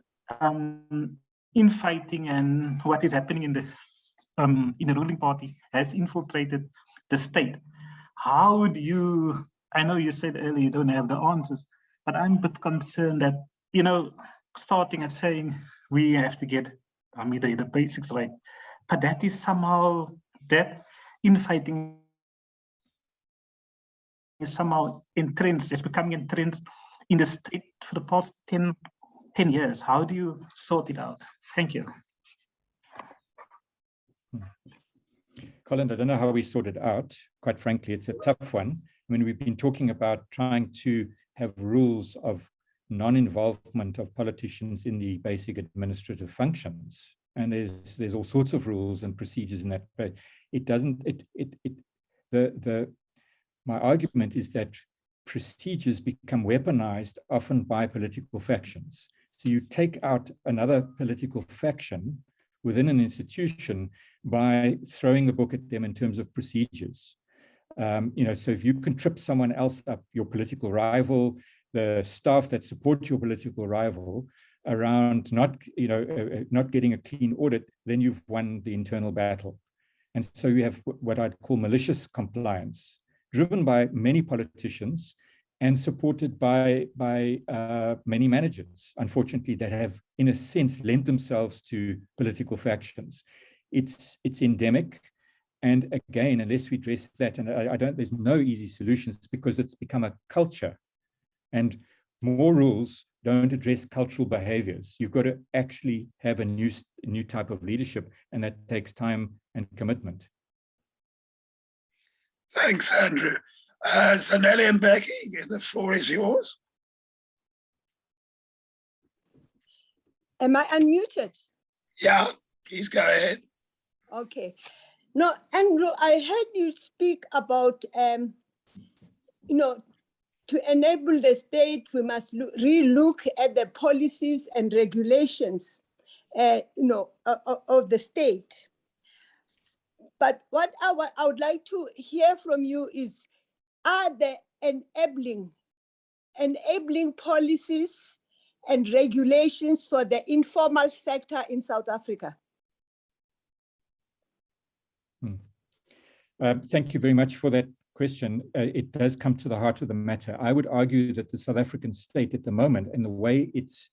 infighting and what is happening in the ruling party has infiltrated the state. How do you, I know you said earlier you don't have the answers, but I'm a bit concerned that, starting at saying we have to get the basics right, but that is somehow, that infighting is somehow entrenched, it's becoming entrenched in the state for the past 10 years. How do you sort it out? Thank you. Colin, I don't know how we sort it out. Quite frankly, it's a tough one. I mean, we've been talking about trying to have rules of non-involvement of politicians in the basic administrative functions. And there's all sorts of rules and procedures in that, but it doesn't, my argument is that procedures become weaponized often by political factions. So you take out another political faction within an institution by throwing the book at them in terms of procedures. So if you can trip someone else up, your political rival, the staff that support your political rival, around not getting a clean audit, then you've won the internal battle. And so you have what I'd call malicious compliance, driven by many politicians and supported by many managers, unfortunately, that have, in a sense, lent themselves to political factions. It's endemic. And again, unless we address that, and there's no easy solutions because it's become a culture. And more rules don't address cultural behaviors. You've got to actually have a new type of leadership, and that takes time and commitment. Thanks, Andrew. Zanele and Becky, the floor is yours. Am I unmuted? Yeah, please go ahead. Okay. No, Andrew, I heard you speak about, to enable the state, we must re-look at the policies and regulations, of the state. But what I would like to hear from you is, are there enabling policies and regulations for the informal sector in South Africa? Thank you very much for that question. It does come to the heart of the matter. I would argue that the South African state at the moment, and the way it's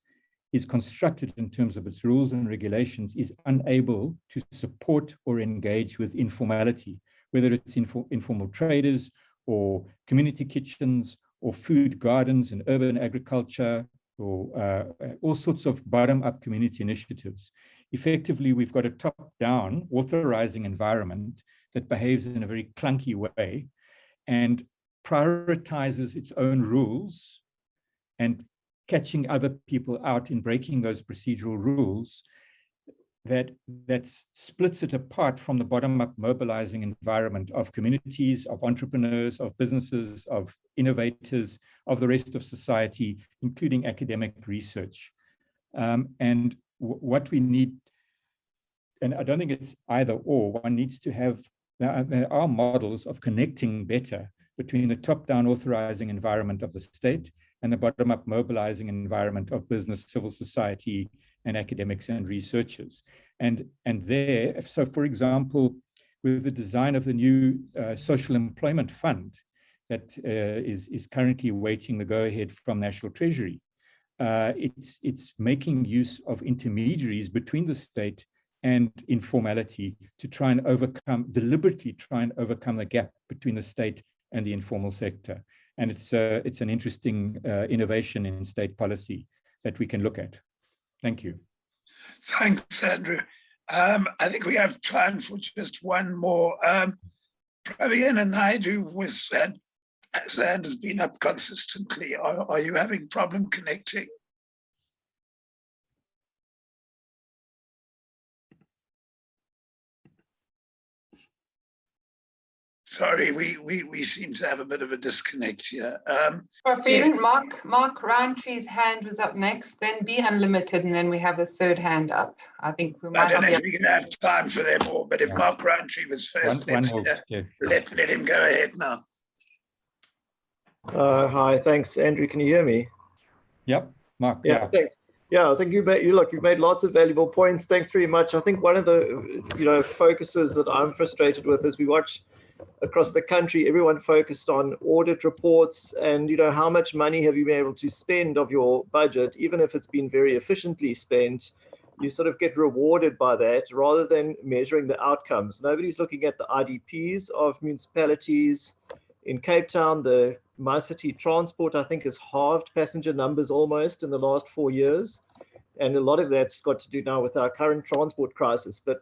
constructed in terms of its rules and regulations, is unable to support or engage with informality, whether it's informal traders or community kitchens or food gardens and urban agriculture, or all sorts of bottom-up community initiatives. Effectively, we've got a top-down authorizing environment that behaves in a very clunky way and prioritizes its own rules and catching other people out in breaking those procedural rules, that splits it apart from the bottom-up mobilizing environment of communities, of entrepreneurs, of businesses, of innovators, of the rest of society, including academic research. And what we need, and I don't think it's either or, one needs to have, there are models of connecting better between the top-down authorizing environment of the state and the bottom-up mobilizing environment of business, civil society, and academics and researchers. And there, so for example, with the design of the new social employment fund that is currently awaiting the go-ahead from National Treasury, it's making use of intermediaries between the state and informality to try and deliberately try and overcome the gap between the state and the informal sector. And it's an interesting innovation in state policy that we can look at. Thank you. Thanks, Andrew. I think we have time for just one more. Praveena Naidu was His hand has been up consistently. Are you having problem connecting? Sorry, we seem to have a bit of a disconnect here. Even Mark Roundtree's hand was up next, then Be Unlimited, and then we have a third hand up. I think we might. I don't know if we're going to have time for them all, but if Mark Roundtree was first, let him go ahead now. Hi, thanks, Andrew. Can you hear me? Yep, Mark. Yeah, thanks. Yeah, I think you've made lots of valuable points. Thanks very much. I think one of the focuses that I'm frustrated with is we watch across the country, everyone focused on audit reports and how much money have you been able to spend of your budget, even if it's been very efficiently spent. You sort of get rewarded by that rather than measuring the outcomes. Nobody's looking at the IDPs of municipalities. In Cape Town, the MyCity transport, I think, has halved passenger numbers almost in the last 4 years. And a lot of that's got to do now with our current transport crisis. But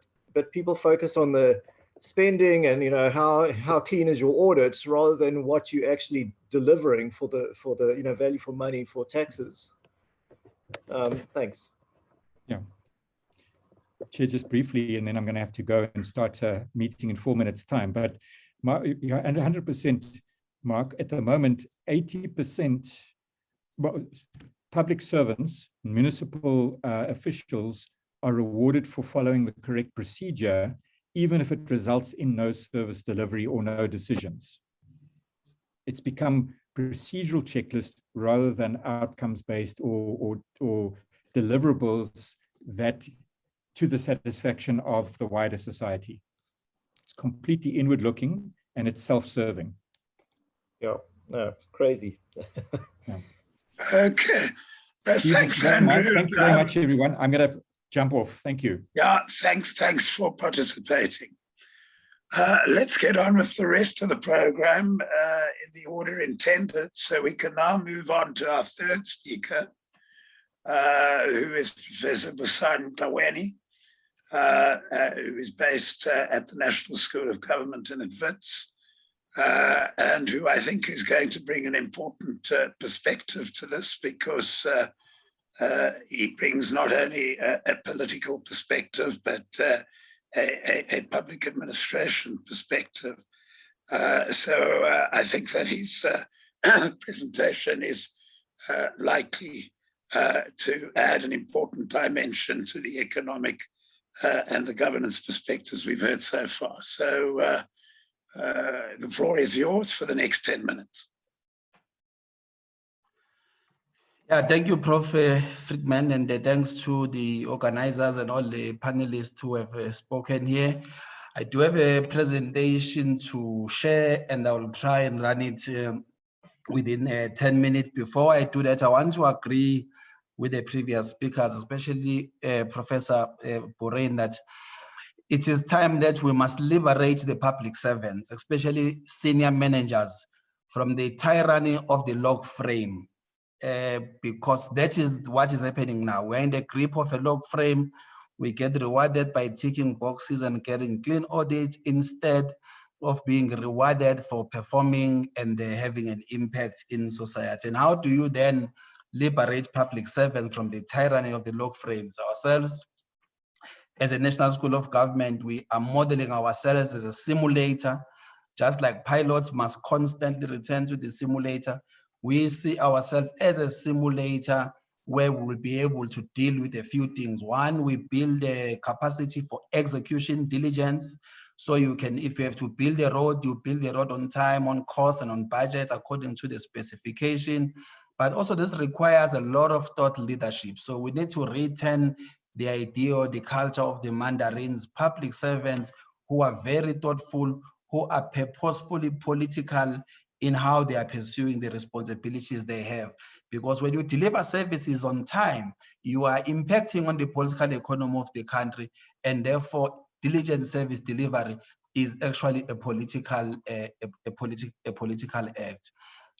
people focus on the spending and how clean is your audits rather than what you're actually delivering for the value for money for taxes. Thanks. Yeah. Chair, just briefly, and then I'm going to have to go and start a meeting in 4 minutes' time. But Mark, and 100%, Mark, at the moment, 80%, public servants, municipal officials are rewarded for following the correct procedure, even if it results in no service delivery or no decisions. It's become procedural checklist rather than outcomes-based or deliverables that to the satisfaction of the wider society. It's completely inward-looking and it's self-serving. Yeah, no, crazy. Yeah. Okay. Thanks, Andrew. Thank you very much, everyone. I'm going to jump off. Thank you. Yeah, thanks for participating. Let's get on with the rest of the program in the order intended. So we can now move on to our third speaker, who is Professor Busan Kaweni, who is based at the National School of Government and at Wits, and who I think is going to bring an important perspective to this because he brings not only a political perspective, but a public administration perspective. So I think that his presentation is likely to add an important dimension to the economic and the governance perspectives we've heard so far. So the floor is yours for the next 10 minutes. Yeah, thank you, Prof. Friedman, and thanks to the organizers and all the panelists who have spoken here. I do have a presentation to share, and I will try and run it within 10 minutes. Before I do that, I want to agree with the previous speakers, especially Professor Borain, that it is time that we must liberate the public servants, especially senior managers, from the tyranny of the log frame. Because that is what is happening now. We're in the grip of a log frame. We get rewarded by ticking boxes and getting clean audits instead of being rewarded for performing and having an impact in society. And how do you then liberate public servants from the tyranny of the log frames? Ourselves, as a National School of Government, we are modeling ourselves as a simulator. Just like pilots must constantly return to the simulator, we see ourselves as a simulator where we will be able to deal with a few things. One, we build a capacity for execution diligence. So you can, if you have to build a road, you build the road on time, on cost, and on budget according to the specification. But also this requires a lot of thought leadership. So we need to return the idea or the culture of the Mandarins, public servants who are very thoughtful, who are purposefully political in how they are pursuing the responsibilities they have. Because when you deliver services on time, you are impacting on the political economy of the country, and therefore diligent service delivery is actually a political act.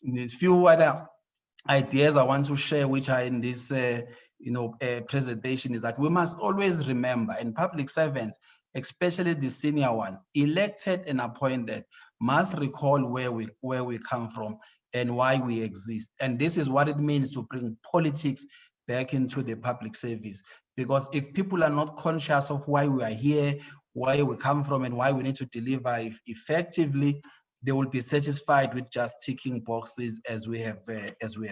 There's few other ideas I want to share which are in this presentation is that we must always remember, and public servants, especially the senior ones, elected and appointed, must recall where we come from and why we exist. And this is what it means to bring politics back into the public service. Because if people are not conscious of why we are here, where we come from, and why we need to deliver effectively, they will be satisfied with just ticking boxes, as we have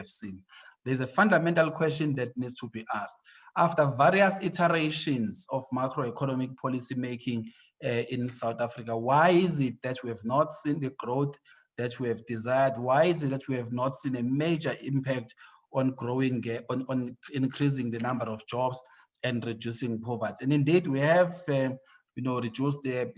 seen. There's a fundamental question that needs to be asked. After various iterations of macroeconomic policy making in South Africa, why is it that we have not seen the growth that we have desired? Why is it that we have not seen a major impact on growing, on increasing the number of jobs and reducing poverty? And indeed, we have reduced the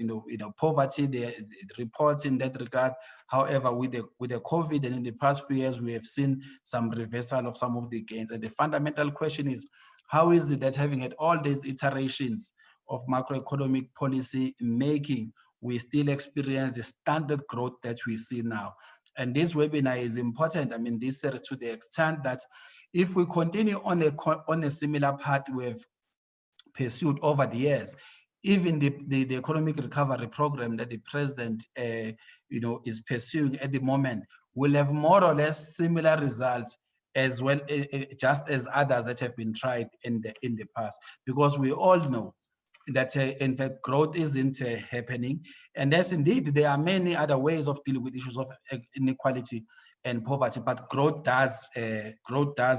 poverty, the reports in that regard. However, with the COVID and in the past few years, we have seen some reversal of some of the gains. And the fundamental question is, how is it that having had all these iterations of macroeconomic policy making, we still experience the standard growth that we see now? And this webinar is important. I mean, this to the extent that if we continue on a similar path we have pursued over the years, even the economic recovery program that the president is pursuing at the moment will have more or less similar results as well, just as others that have been tried in the past, because we all know that in fact growth isn't happening. And yes, indeed, there are many other ways of dealing with issues of inequality and poverty, but growth does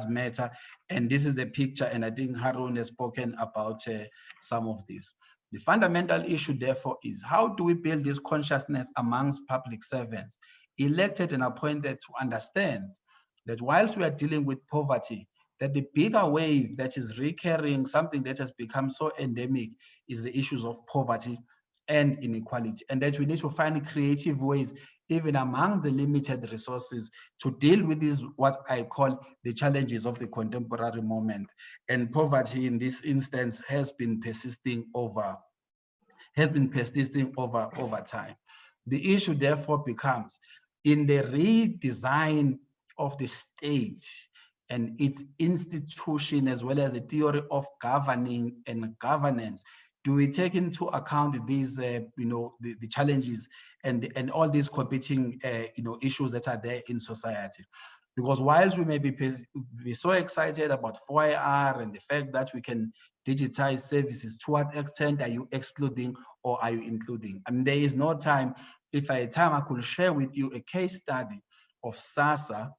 matter. And this is the picture, and I think Harun has spoken about some of this. The fundamental issue, therefore, is how do we build this consciousness amongst public servants, elected and appointed, to understand that whilst we are dealing with poverty, that the bigger wave that is recurring, something that has become so endemic, is the issues of poverty and inequality, and that we need to find creative ways, even among the limited resources, to deal with these, what I call the challenges of the contemporary moment. And poverty in this instance has been persisting over time. The issue therefore becomes, in the redesign of the state and its institution, as well as the theory of governing and governance, do we take into account these, the challenges and all these competing, issues that are there in society? Because whilst we may be so excited about 4IR and the fact that we can digitize services, to what extent are you excluding or are you including? I mean, there is no time. If I had time, I could share with you a case study of SASSA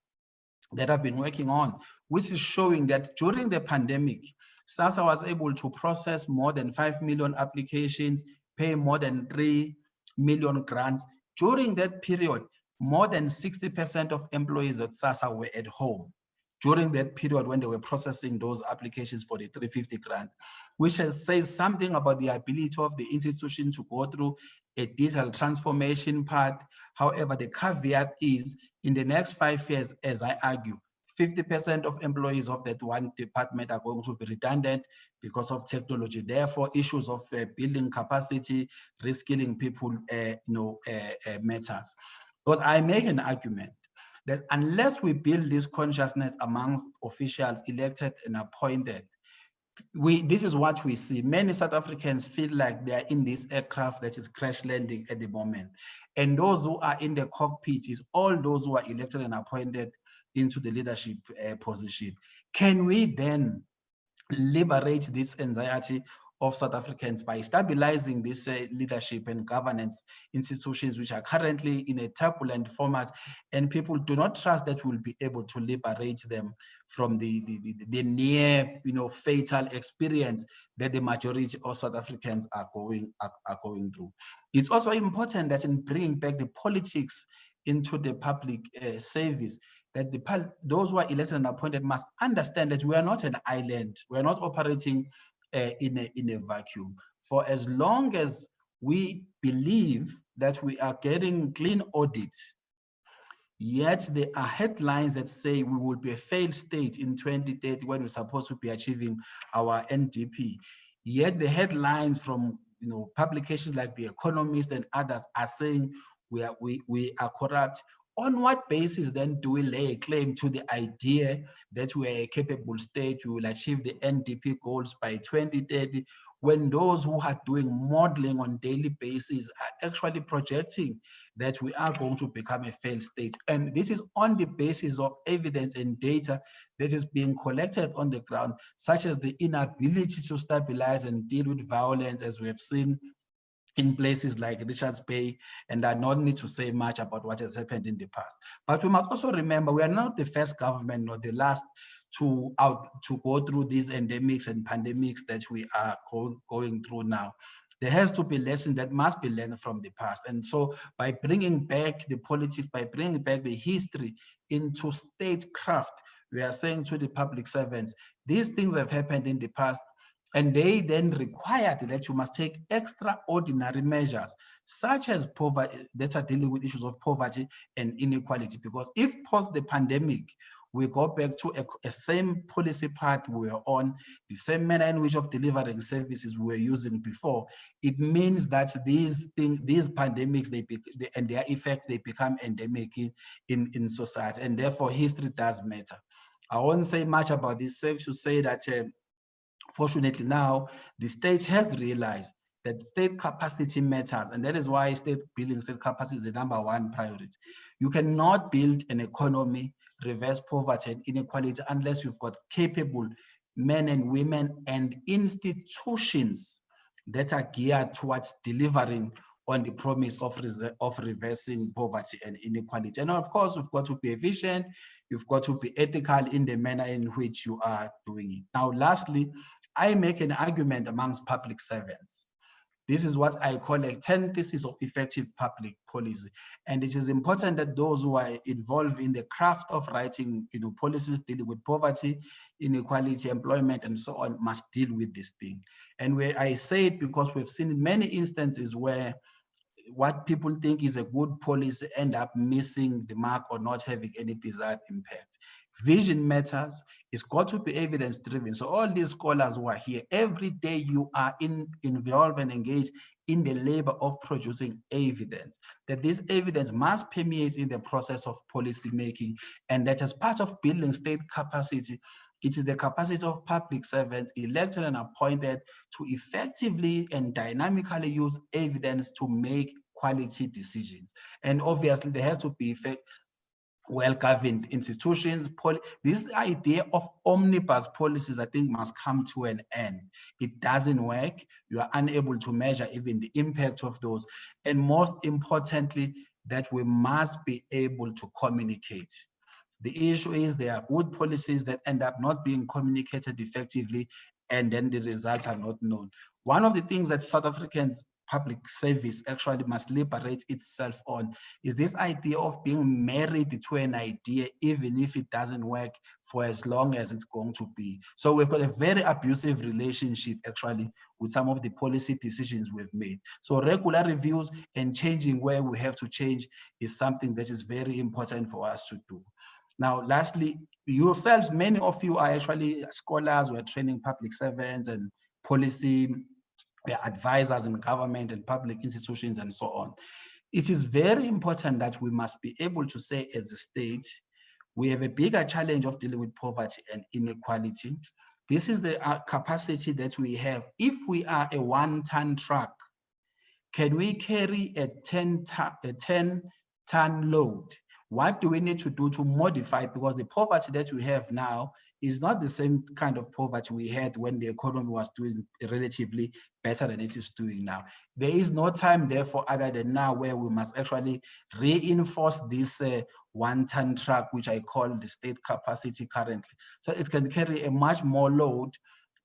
that I've been working on, which is showing that during the pandemic, SASSA was able to process more than 5 million applications, pay more than 3 million grants. During that period, more than 60% of employees at SASSA were at home during that period when they were processing those applications for the 350 grant, which says something about the ability of the institution to go through a digital transformation path. However, the caveat is, in the next 5 years, as I argue, 50% of employees of that one department are going to be redundant because of technology. Therefore, issues of building capacity, reskilling people, matters. Because I make an argument that unless we build this consciousness amongst officials elected and appointed, this is what we see. Many South Africans feel like they are in this aircraft that is crash landing at the moment. And those who are in the cockpit is all those who are elected and appointed into the leadership position. Can we then liberate this anxiety of South Africans by stabilizing this leadership and governance institutions, which are currently in a turbulent format, and people do not trust that we'll be able to liberate them from the near, fatal experience that the majority of South Africans are going through. It's also important that in bringing back the politics into the public service, that those who are elected and appointed must understand that we are not an island. We are not operating in a vacuum. For as long as we believe that we are getting clean audit, yet there are headlines that say we will be a failed state in 2030 when we're supposed to be achieving our NDP. Yet the headlines from publications like The Economist and others are saying we are corrupt. On what basis then do we lay a claim to the idea that we are a capable state, we will achieve the NDP goals by 2030, when those who are doing modeling on daily basis are actually projecting that we are going to become a failed state. And this is on the basis of evidence and data that is being collected on the ground, such as the inability to stabilize and deal with violence, as we have seen in places like Richards Bay, and I don't need to say much about what has happened in the past. But we must also remember we are not the first government nor the last to go through these endemics and pandemics that we are going through now. There has to be lessons that must be learned from the past. And so by bringing back the politics, by bringing back the history into statecraft, we are saying to the public servants, these things have happened in the past, and they then required that you must take extraordinary measures, such as poverty, that are dealing with issues of poverty and inequality. Because if post the pandemic, we go back to a same policy path we were on, the same manner in which of delivering services we were using before, it means that these pandemics, and their effects, they become endemic in society, and therefore history does matter. I won't say much about this, safe to say that fortunately now, the state has realized that state capacity matters, and that is why building state capacity is the #1 priority. You cannot build an economy, reverse poverty and inequality unless you've got capable men and women and institutions that are geared towards delivering on the promise of reversing poverty and inequality. And of course, you've got to be efficient, you've got to be ethical in the manner in which you are doing it. Now, lastly, I make an argument amongst public servants. This is what I call a 10 thesis of effective public policy. And it is important that those who are involved in the craft of writing policies dealing with poverty, inequality, employment, and so on must deal with this thing. And where I say it because we've seen many instances where what people think is a good policy end up missing the mark or not having any desired impact. Vision matters. It's got to be evidence-driven. So all these scholars who are here, every day you are involved and engaged in the labor of producing evidence, that this evidence must permeate in the process of policy making, and that as part of building state capacity, it is the capacity of public servants elected and appointed to effectively and dynamically use evidence to make quality decisions. And obviously there has to be well-governed institutions. This idea of omnibus policies, I think, must come to an end. It doesn't work. You are unable to measure even the impact of those. And most importantly, that we must be able to communicate. The issue is there are good policies that end up not being communicated effectively, and then the results are not known. One of the things that South Africans public service actually must liberate itself on is this idea of being married to an idea, even if it doesn't work for as long as it's going to be. So we've got a very abusive relationship actually with some of the policy decisions we've made. So regular reviews and changing where we have to change is something that is very important for us to do. Now, lastly, yourselves, many of you are actually scholars, we're training public servants and policy advisors in government and public institutions and so on. It is very important that we must be able to say as a state, we have a bigger challenge of dealing with poverty and inequality. This is the capacity that we have. If we are a 1-ton truck, can we carry a 10-ton load? What do we need to do to modify? Because the poverty that we have now is not the same kind of poverty we had when the economy was doing relatively better than it is doing now. There is no time, therefore, other than now where we must actually reinforce this 1-ton truck, which I call the state capacity currently. So it can carry a much more load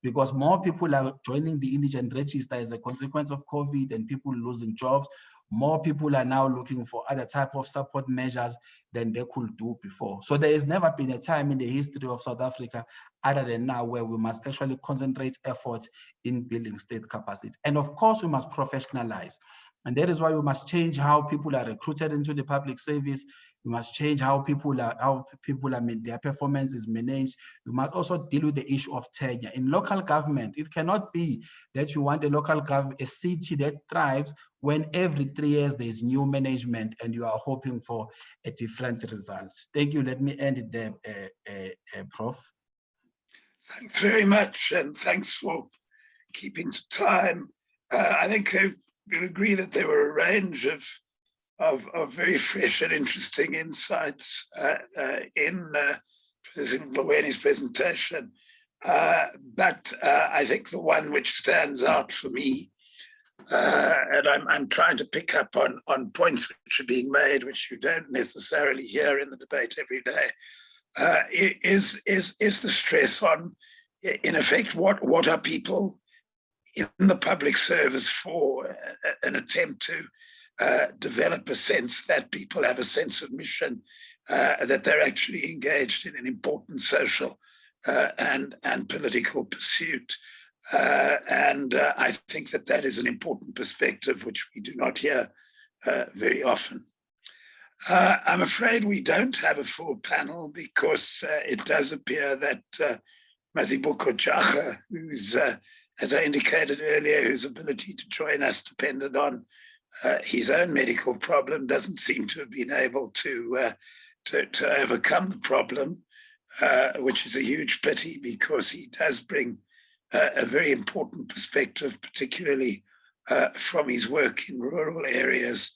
because more people are joining the indigent register as a consequence of COVID and people losing jobs. More people are now looking for other type of support measures than they could do before. So there has never been a time in the history of South Africa other than now where we must actually concentrate efforts in building state capacity. And of course, we must professionalize. And that is why we must change how people are recruited into the public service. We must change how their performance is managed. We must also deal with the issue of tenure. In local government, it cannot be that you want a city that thrives when every 3 years there's new management and you are hoping for a different results. Thank you. Let me end it there, Prof. Thanks very much, and thanks for keeping to time. I think we'll agree that there were a range of very fresh and interesting insights in Professor Mbowene's presentation. But I think the one which stands out for me, and I'm trying to pick up on points which are being made, which you don't necessarily hear in the debate every day, is the stress on, in effect, what are people in the public service for, an attempt to develop a sense that people have a sense of mission, that they're actually engaged in an important social and political pursuit. And I think that is an important perspective which we do not hear very often. I'm afraid we don't have a full panel because it does appear that Mazibuko Jaga, who's, as I indicated earlier, whose ability to join us depended on his own medical problem, doesn't seem to have been able to overcome the problem, which is a huge pity because he does bring a very important perspective, particularly from his work in rural areas,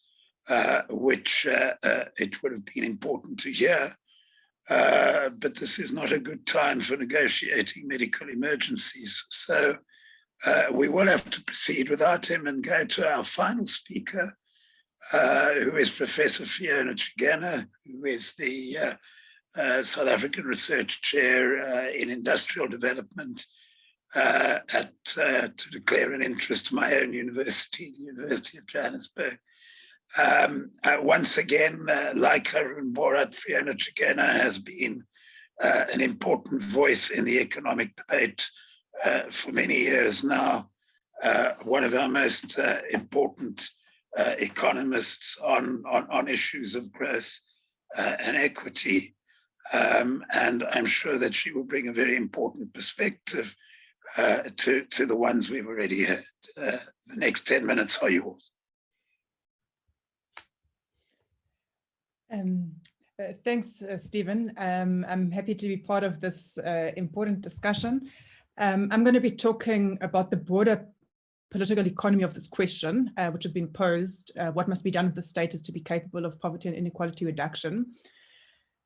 which it would have been important to hear. But this is not a good time for negotiating medical emergencies. So we will have to proceed without him and go to our final speaker, who is Professor Fiona Chigena, who is the South African Research Chair in Industrial Development to declare an interest to my own university, the University of Johannesburg. Once again, like Harun Borat, Fiona Chigena has been an important voice in the economic debate for many years now. One of our most important economists on issues of growth and equity. And I'm sure that she will bring a very important perspective to the ones we've already heard. The next 10 minutes are yours. Thanks, Stephen. I'm happy to be part of this important discussion. I'm going to be talking about the broader political economy of this question, which has been posed. What must be done if the state is to be capable of poverty and inequality reduction?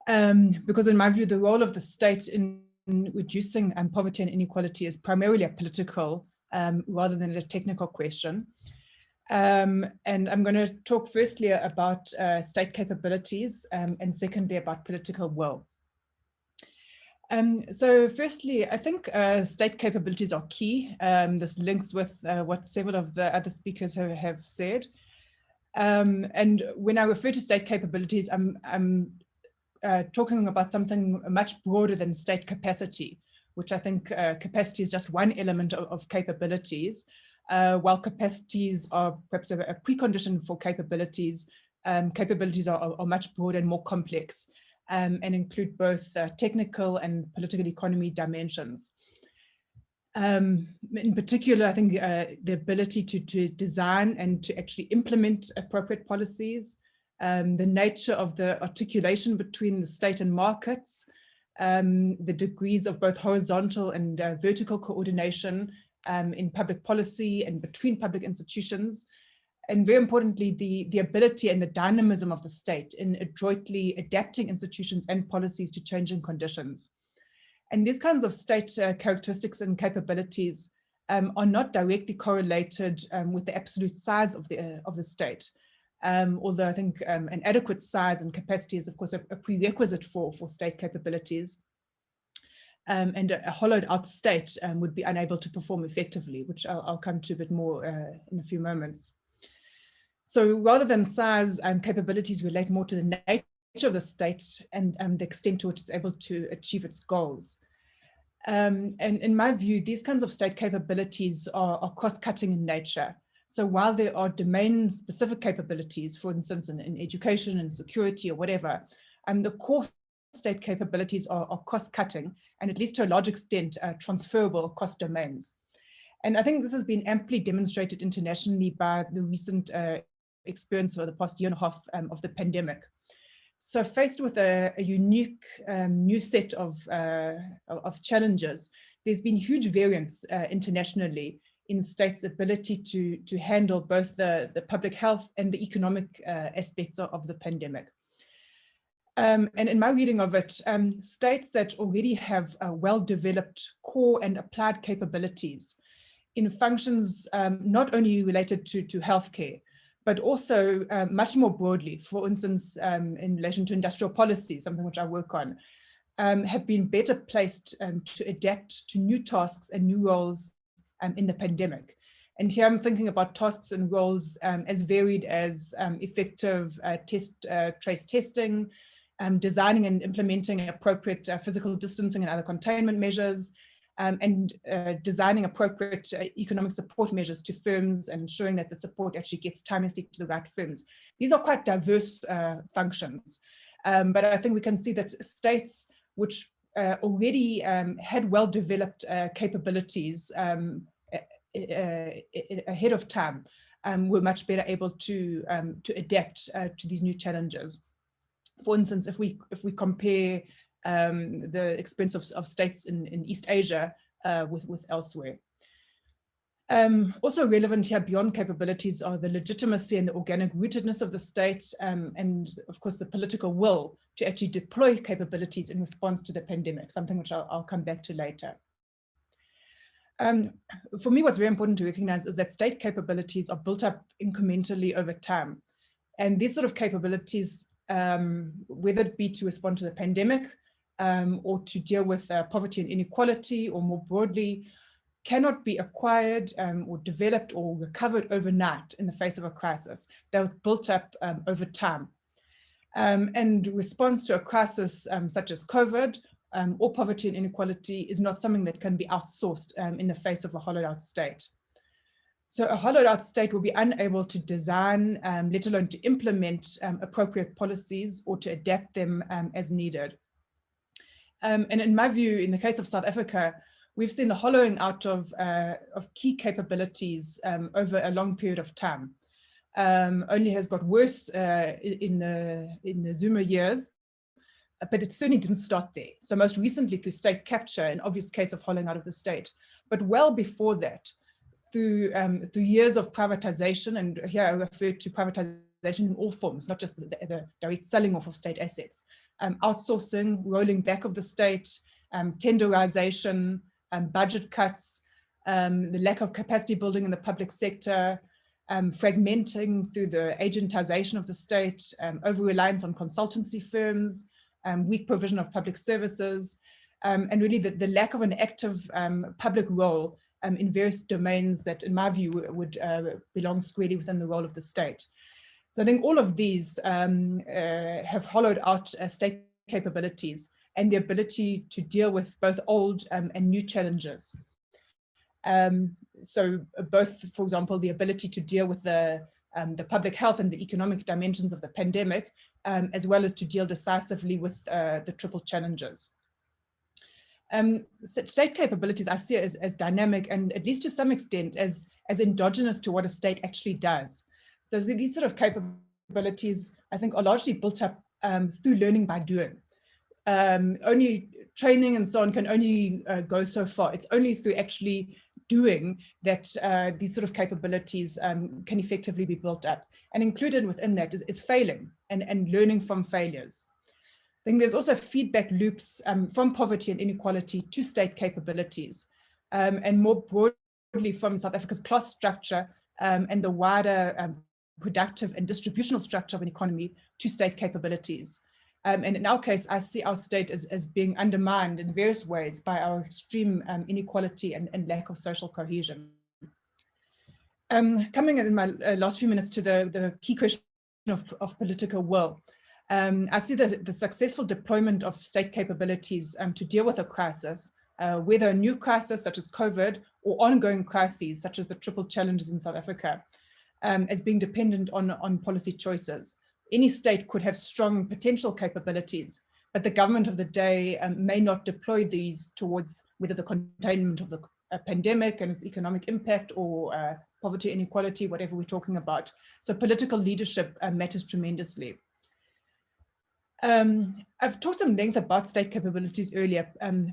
Because in my view, the role of the state in reducing poverty and inequality is primarily a political rather than a technical question. And I'm going to talk firstly about state capabilities and secondly about political will. So firstly, I think state capabilities are key. This links with what several of the other speakers have said. And when I refer to state capabilities, I'm talking about something much broader than state capacity, which I think capacity is just one element of capabilities. While capacities are perhaps a precondition for capabilities, capabilities are much broader and more complex and include both technical and political economy dimensions. In particular, I think the ability to design and to actually implement appropriate policies, the nature of the articulation between the state and markets, the degrees of both horizontal and vertical coordination in public policy and between public institutions, and very importantly, the ability and the dynamism of the state in adroitly adapting institutions and policies to changing conditions. And these kinds of state characteristics and capabilities are not directly correlated with the absolute size of the state. Although I think an adequate size and capacity is, of course, a prerequisite for state capabilities. And a hollowed out state would be unable to perform effectively, which I'll come to a bit more in a few moments. So rather than size, capabilities relate more to the nature of the state and the extent to which it's able to achieve its goals. And in my view, these kinds of state capabilities are cross-cutting in nature. So while there are domain-specific capabilities, for instance, in education and security or whatever, the core state capabilities are cross-cutting and at least to a large extent transferable across domains. And I think this has been amply demonstrated internationally by the recent experience over the past year and a half of the pandemic. So faced with a unique new set of challenges, there's been huge variance internationally in states' ability to handle both the public health and the economic aspects of the pandemic. And in my reading of it, states that already have well-developed core and applied capabilities in functions not only related to healthcare, but also much more broadly, for instance, in relation to industrial policy, something which I work on, have been better placed to adapt to new tasks and new roles in the pandemic. And here I'm thinking about tasks and roles as varied as effective trace testing, designing and implementing appropriate physical distancing and other containment measures, and designing appropriate economic support measures to firms and ensuring that the support actually gets timelessly to the right firms. These are quite diverse functions, but I think we can see that states which already had well-developed capabilities ahead of time were much better able to adapt to these new challenges. For instance, if we compare the experience of states in East Asia with elsewhere. Also relevant here beyond capabilities are the legitimacy and the organic rootedness of the state, and of course the political will to actually deploy capabilities in response to the pandemic, something which I'll come back to later. For me, what's very important to recognize is that state capabilities are built up incrementally over time. And these sort of capabilities, whether it be to respond to the pandemic or to deal with poverty and inequality, or more broadly, cannot be acquired or developed or recovered overnight in the face of a crisis. They're built up over time. And response to a crisis such as COVID or poverty and inequality is not something that can be outsourced in the face of a hollowed out state. So a hollowed out state will be unable to design, let alone to implement appropriate policies or to adapt them as needed. And in my view, in the case of South Africa, we've seen the hollowing out of key capabilities over a long period of time. Only has got worse in the Zuma years, but it certainly didn't start there. So most recently through state capture, an obvious case of hollowing out of the state, but well before that, through years of privatization, and here I refer to privatization in all forms, not just the direct selling off of state assets, outsourcing, rolling back of the state, tenderization, budget cuts, the lack of capacity building in the public sector, fragmenting through the agentization of the state, over-reliance on consultancy firms, weak provision of public services, and really the lack of an active public role in various domains that, in my view, would belong squarely within the role of the state. So I think all of these have hollowed out state capabilities and the ability to deal with both old and new challenges. So both, for example, the ability to deal with the public health and the economic dimensions of the pandemic, as well as to deal decisively with the triple challenges. State capabilities I see as dynamic and, at least to some extent, as endogenous to what a state actually does. So these sort of capabilities, I think, are largely built up through learning by doing. Only training and so on can only go so far. It's only through actually doing that these sort of capabilities can effectively be built up. And included within that is failing and learning from failures. I think there's also feedback loops from poverty and inequality to state capabilities, and more broadly from South Africa's class structure and the wider productive and distributional structure of an economy to state capabilities. And in our case, I see our state as being undermined in various ways by our extreme inequality and lack of social cohesion. Coming in my last few minutes to the key question of political will. I see the successful deployment of state capabilities to deal with a crisis, whether a new crisis such as COVID or ongoing crises such as the triple challenges in South Africa, as being dependent on policy choices. Any state could have strong potential capabilities, but the government of the day may not deploy these towards whether the containment of the pandemic and its economic impact or poverty, inequality, whatever we're talking about. So political leadership matters tremendously. I've talked some length about state capabilities earlier,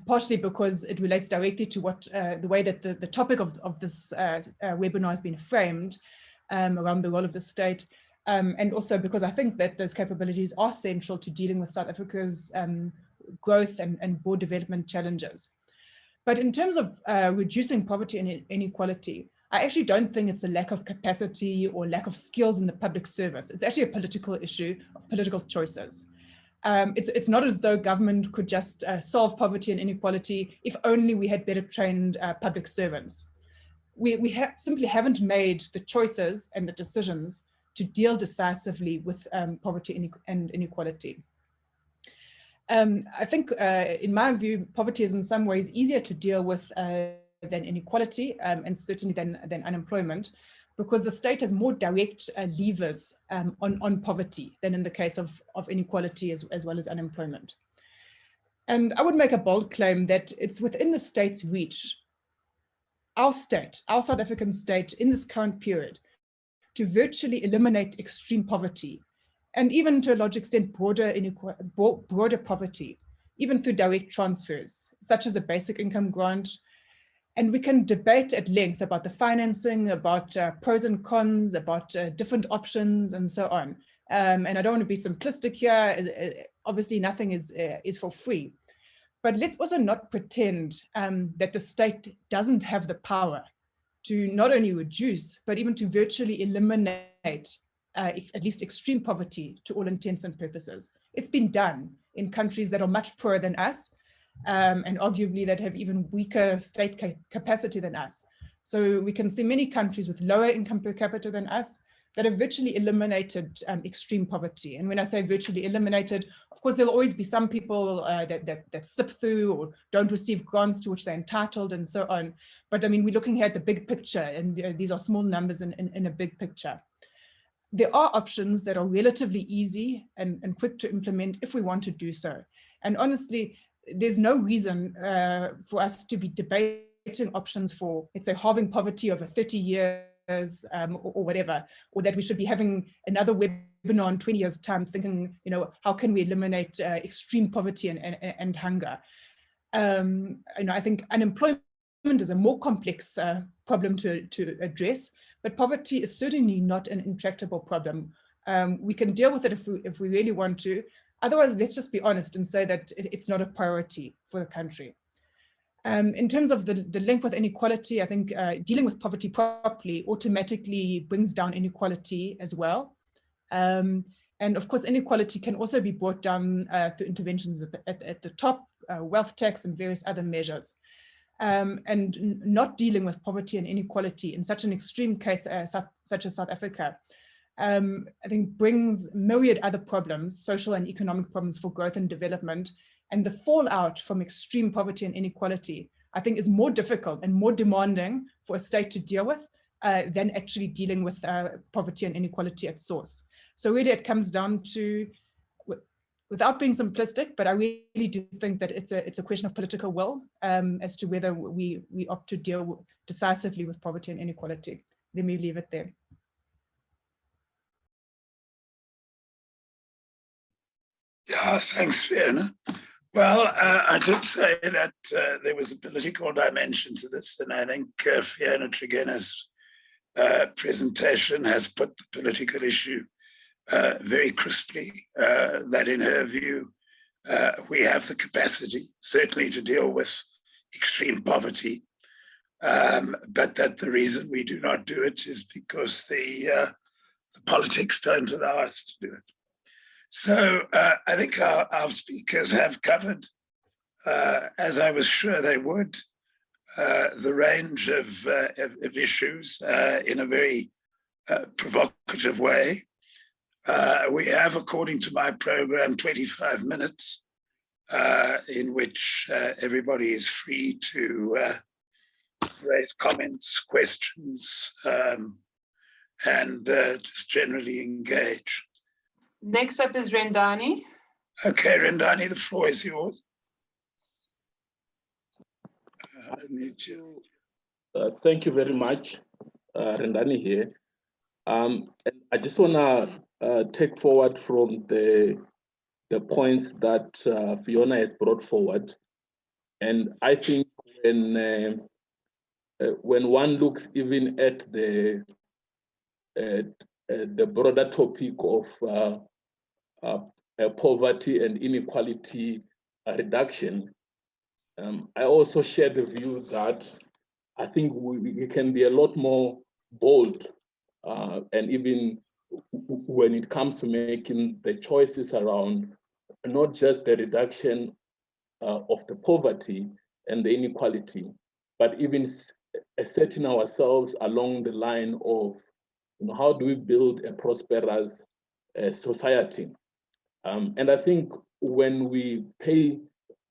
partially because it relates directly to what the way that the topic of this webinar has been framed around the role of the state, and also because I think that those capabilities are central to dealing with South Africa's growth and broad development challenges. But in terms of reducing poverty and inequality, I actually don't think it's a lack of capacity or lack of skills in the public service. It's actually a political issue of political choices. It's not as though government could just solve poverty and inequality if only we had better trained public servants. We simply haven't made the choices and the decisions to deal decisively with poverty and inequality. I think, in my view, poverty is in some ways easier to deal with than inequality, and certainly than unemployment, because the state has more direct levers on poverty than in the case of inequality as well as unemployment. And I would make a bold claim that it's within the state's reach, our state, our South African state in this current period, to virtually eliminate extreme poverty, and even to a large extent broader poverty, even through direct transfers, such as a basic income grant. And we can debate at length about the financing, about pros and cons, about different options and so on. And I don't want to be simplistic here. Obviously, nothing is for free. But let's also not pretend that the state doesn't have the power to not only reduce, but even to virtually eliminate at least extreme poverty to all intents and purposes. It's been done in countries that are much poorer than us, and arguably that have even weaker state capacity than us. So we can see many countries with lower income per capita than us that have virtually eliminated extreme poverty. And when I say virtually eliminated, of course, there'll always be some people that slip through or don't receive grants to which they're entitled and so on. But I mean, we're looking here at the big picture, and these are small numbers in a big picture. There are options that are relatively easy and quick to implement if we want to do so. And honestly, there's no reason for us to be debating options for, let's say, halving poverty over 30 years or whatever, or that we should be having another webinar in 20 years' time thinking, how can we eliminate extreme poverty and hunger? I think unemployment is a more complex problem to address, but poverty is certainly not an intractable problem. We can deal with it if we really want to. Otherwise, let's just be honest and say that it's not a priority for the country. In terms of the link with inequality, I think dealing with poverty properly automatically brings down inequality as well. And of course, inequality can also be brought down through interventions at the top, wealth tax and various other measures. And not dealing with poverty and inequality in such an extreme case such as South Africa, I think brings myriad other problems, social and economic problems for growth and development. And the fallout from extreme poverty and inequality, I think, is more difficult and more demanding for a state to deal with than actually dealing with poverty and inequality at source. So really it comes down to, without being simplistic, but I really do think that it's a question of political will as to whether we opt to deal decisively with poverty and inequality. Let me leave it there. Yeah, thanks, Fiona. Well, I did say that there was a political dimension to this, and I think Fiona Tregena's presentation has put the political issue very crisply, that in her view, we have the capacity, certainly to deal with extreme poverty, but that the reason we do not do it is because the politics don't allow us to do it. So I think our speakers have covered, as I was sure they would, the range of issues in a very provocative way. We have, according to my program, 25 minutes in which everybody is free to raise comments, questions, and just generally engage. Next up is Rendani. Okay, Rendani, the floor is yours. Thank you very much, Rendani here. And I just want to take forward from the the points that Fiona has brought forward. And I think when one looks even at the broader topic of poverty and inequality reduction, I also share the view that I think we can be a lot more bold, and even when it comes to making the choices around not just the reduction of the poverty and the inequality, but even setting ourselves along the line of, how do we build a prosperous society? And I think when we pay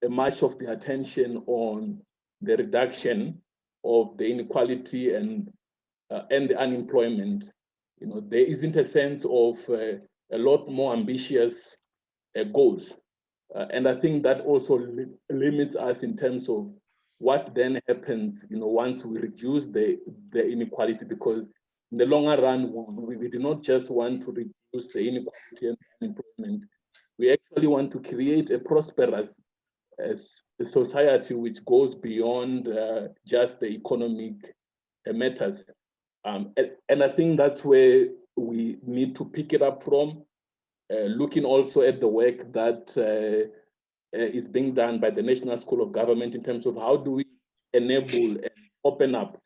much of the attention on the reduction of the inequality and the unemployment, there isn't a sense of a lot more ambitious goals. And I think that also limits us in terms of what then happens, once we reduce the inequality, because in the longer run, we do not just want to reduce the inequality and unemployment. We actually want to create a prosperous society which goes beyond just the economic matters. And I think that's where we need to pick it up from, looking also at the work that is being done by the National School of Government in terms of how do we enable and open up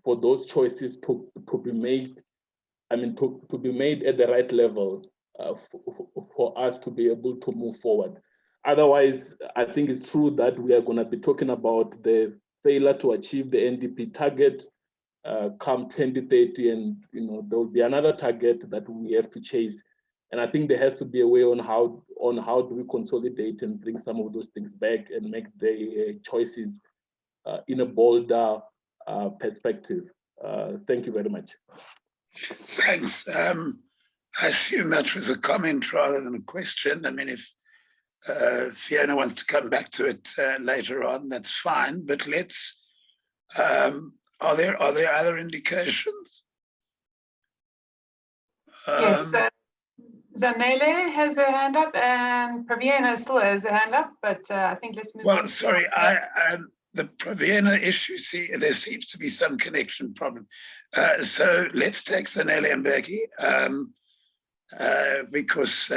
for those choices to be made, to be made at the right level for us to be able to move forward. Otherwise, I think it's true that we are going to be talking about the failure to achieve the NDP target come 2030, and there will be another target that we have to chase. And I think there has to be a way on how do we consolidate and bring some of those things back and make the choices in a bolder perspective. Thank you very much. Thanks. I assume that was a comment rather than a question. I mean, if Fiona wants to come back to it later on, that's fine. But let's. Are there other indications? Yes. Zanele has her hand up, and Praviena still has her hand up, but I think let's move on. Well, sorry, the Praviena issue, there seems to be some connection problem. So let's take Zanele Mbeki, because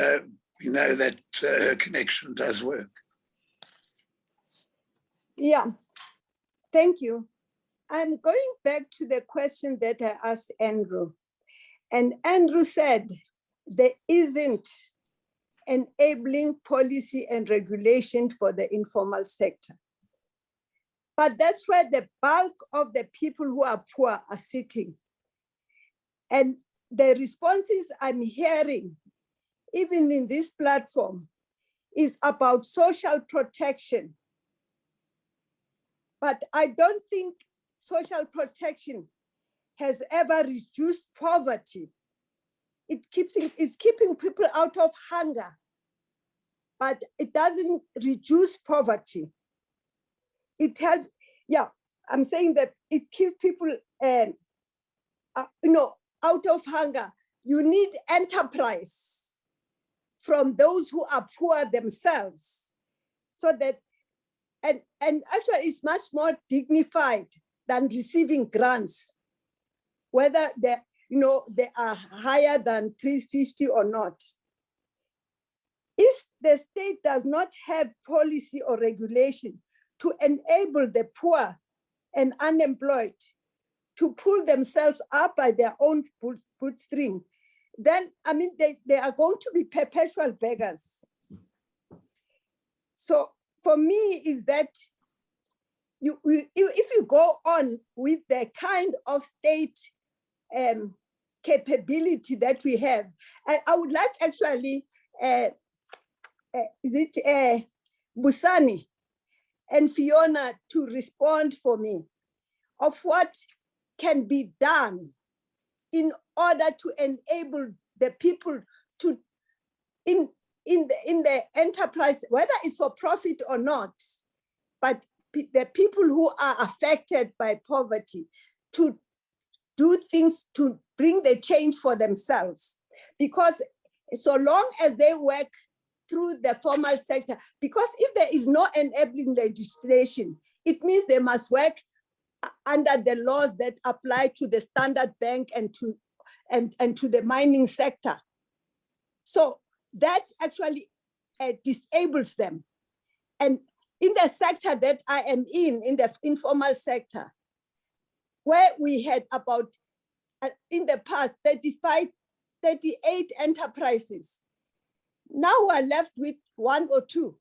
we know that her connection does work. Yeah, thank you. I'm going back to the question that I asked Andrew. And Andrew said, there isn't enabling policy and regulation for the informal sector. But that's where the bulk of the people who are poor are sitting. And the responses I'm hearing, even in this platform, is about social protection. But I don't think social protection has ever reduced poverty. It's keeping people out of hunger, but it doesn't reduce poverty. It had, I'm saying that it keeps people, out of hunger. You need enterprise from those who are poor themselves, so that, and actually it's much more dignified than receiving grants, whether they are higher than 350 or not. If the state does not have policy or regulation to enable the poor and unemployed to pull themselves up by their own bootstring, then, they are going to be perpetual beggars. So for me, is that if you go on with the kind of state capability that we have, I would like actually, Busani and Fiona to respond for me of what can be done in order to enable the people to, in the enterprise, whether it's for profit or not, but the people who are affected by poverty, to do things to bring the change for themselves. Because so long as they work through the formal sector, because if there is no enabling legislation, it means they must work under the laws that apply to the Standard Bank and to the mining sector. So that actually disables them. And in the sector that I am in the informal sector, where we had about, in the past, 38 enterprises, now we're left with 1 or 2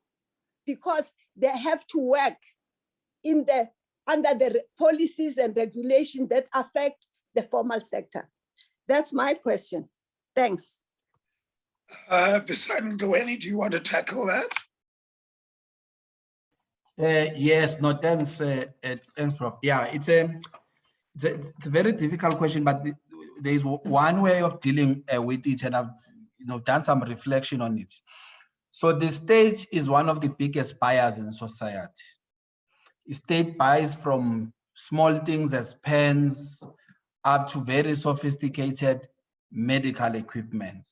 because they have to work under the policies and regulations that affect the formal sector. That's my question. Thanks. Poseidon Goweni, do you want to tackle that? Yes, no, thanks, thanks, Prof. Yeah, it's a very difficult question, but there is one way of dealing with it, and I've done some reflection on it. So the state is one of the biggest buyers in society. The state buys from small things as pens up to very sophisticated medical equipment.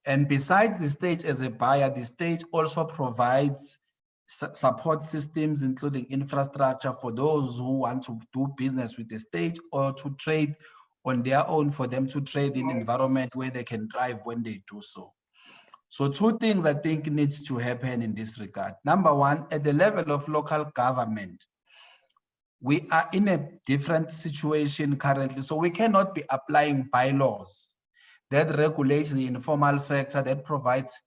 And besides the state as a buyer, the state also provides support systems, including infrastructure for those who want to do business with the state or to trade on their own, for them to trade in an environment where they can thrive when they do so. So 2 things I think needs to happen in this regard. Number 1, at the level of local government, we are in a different situation currently. So we cannot be applying bylaws that regulate the informal sector, that provides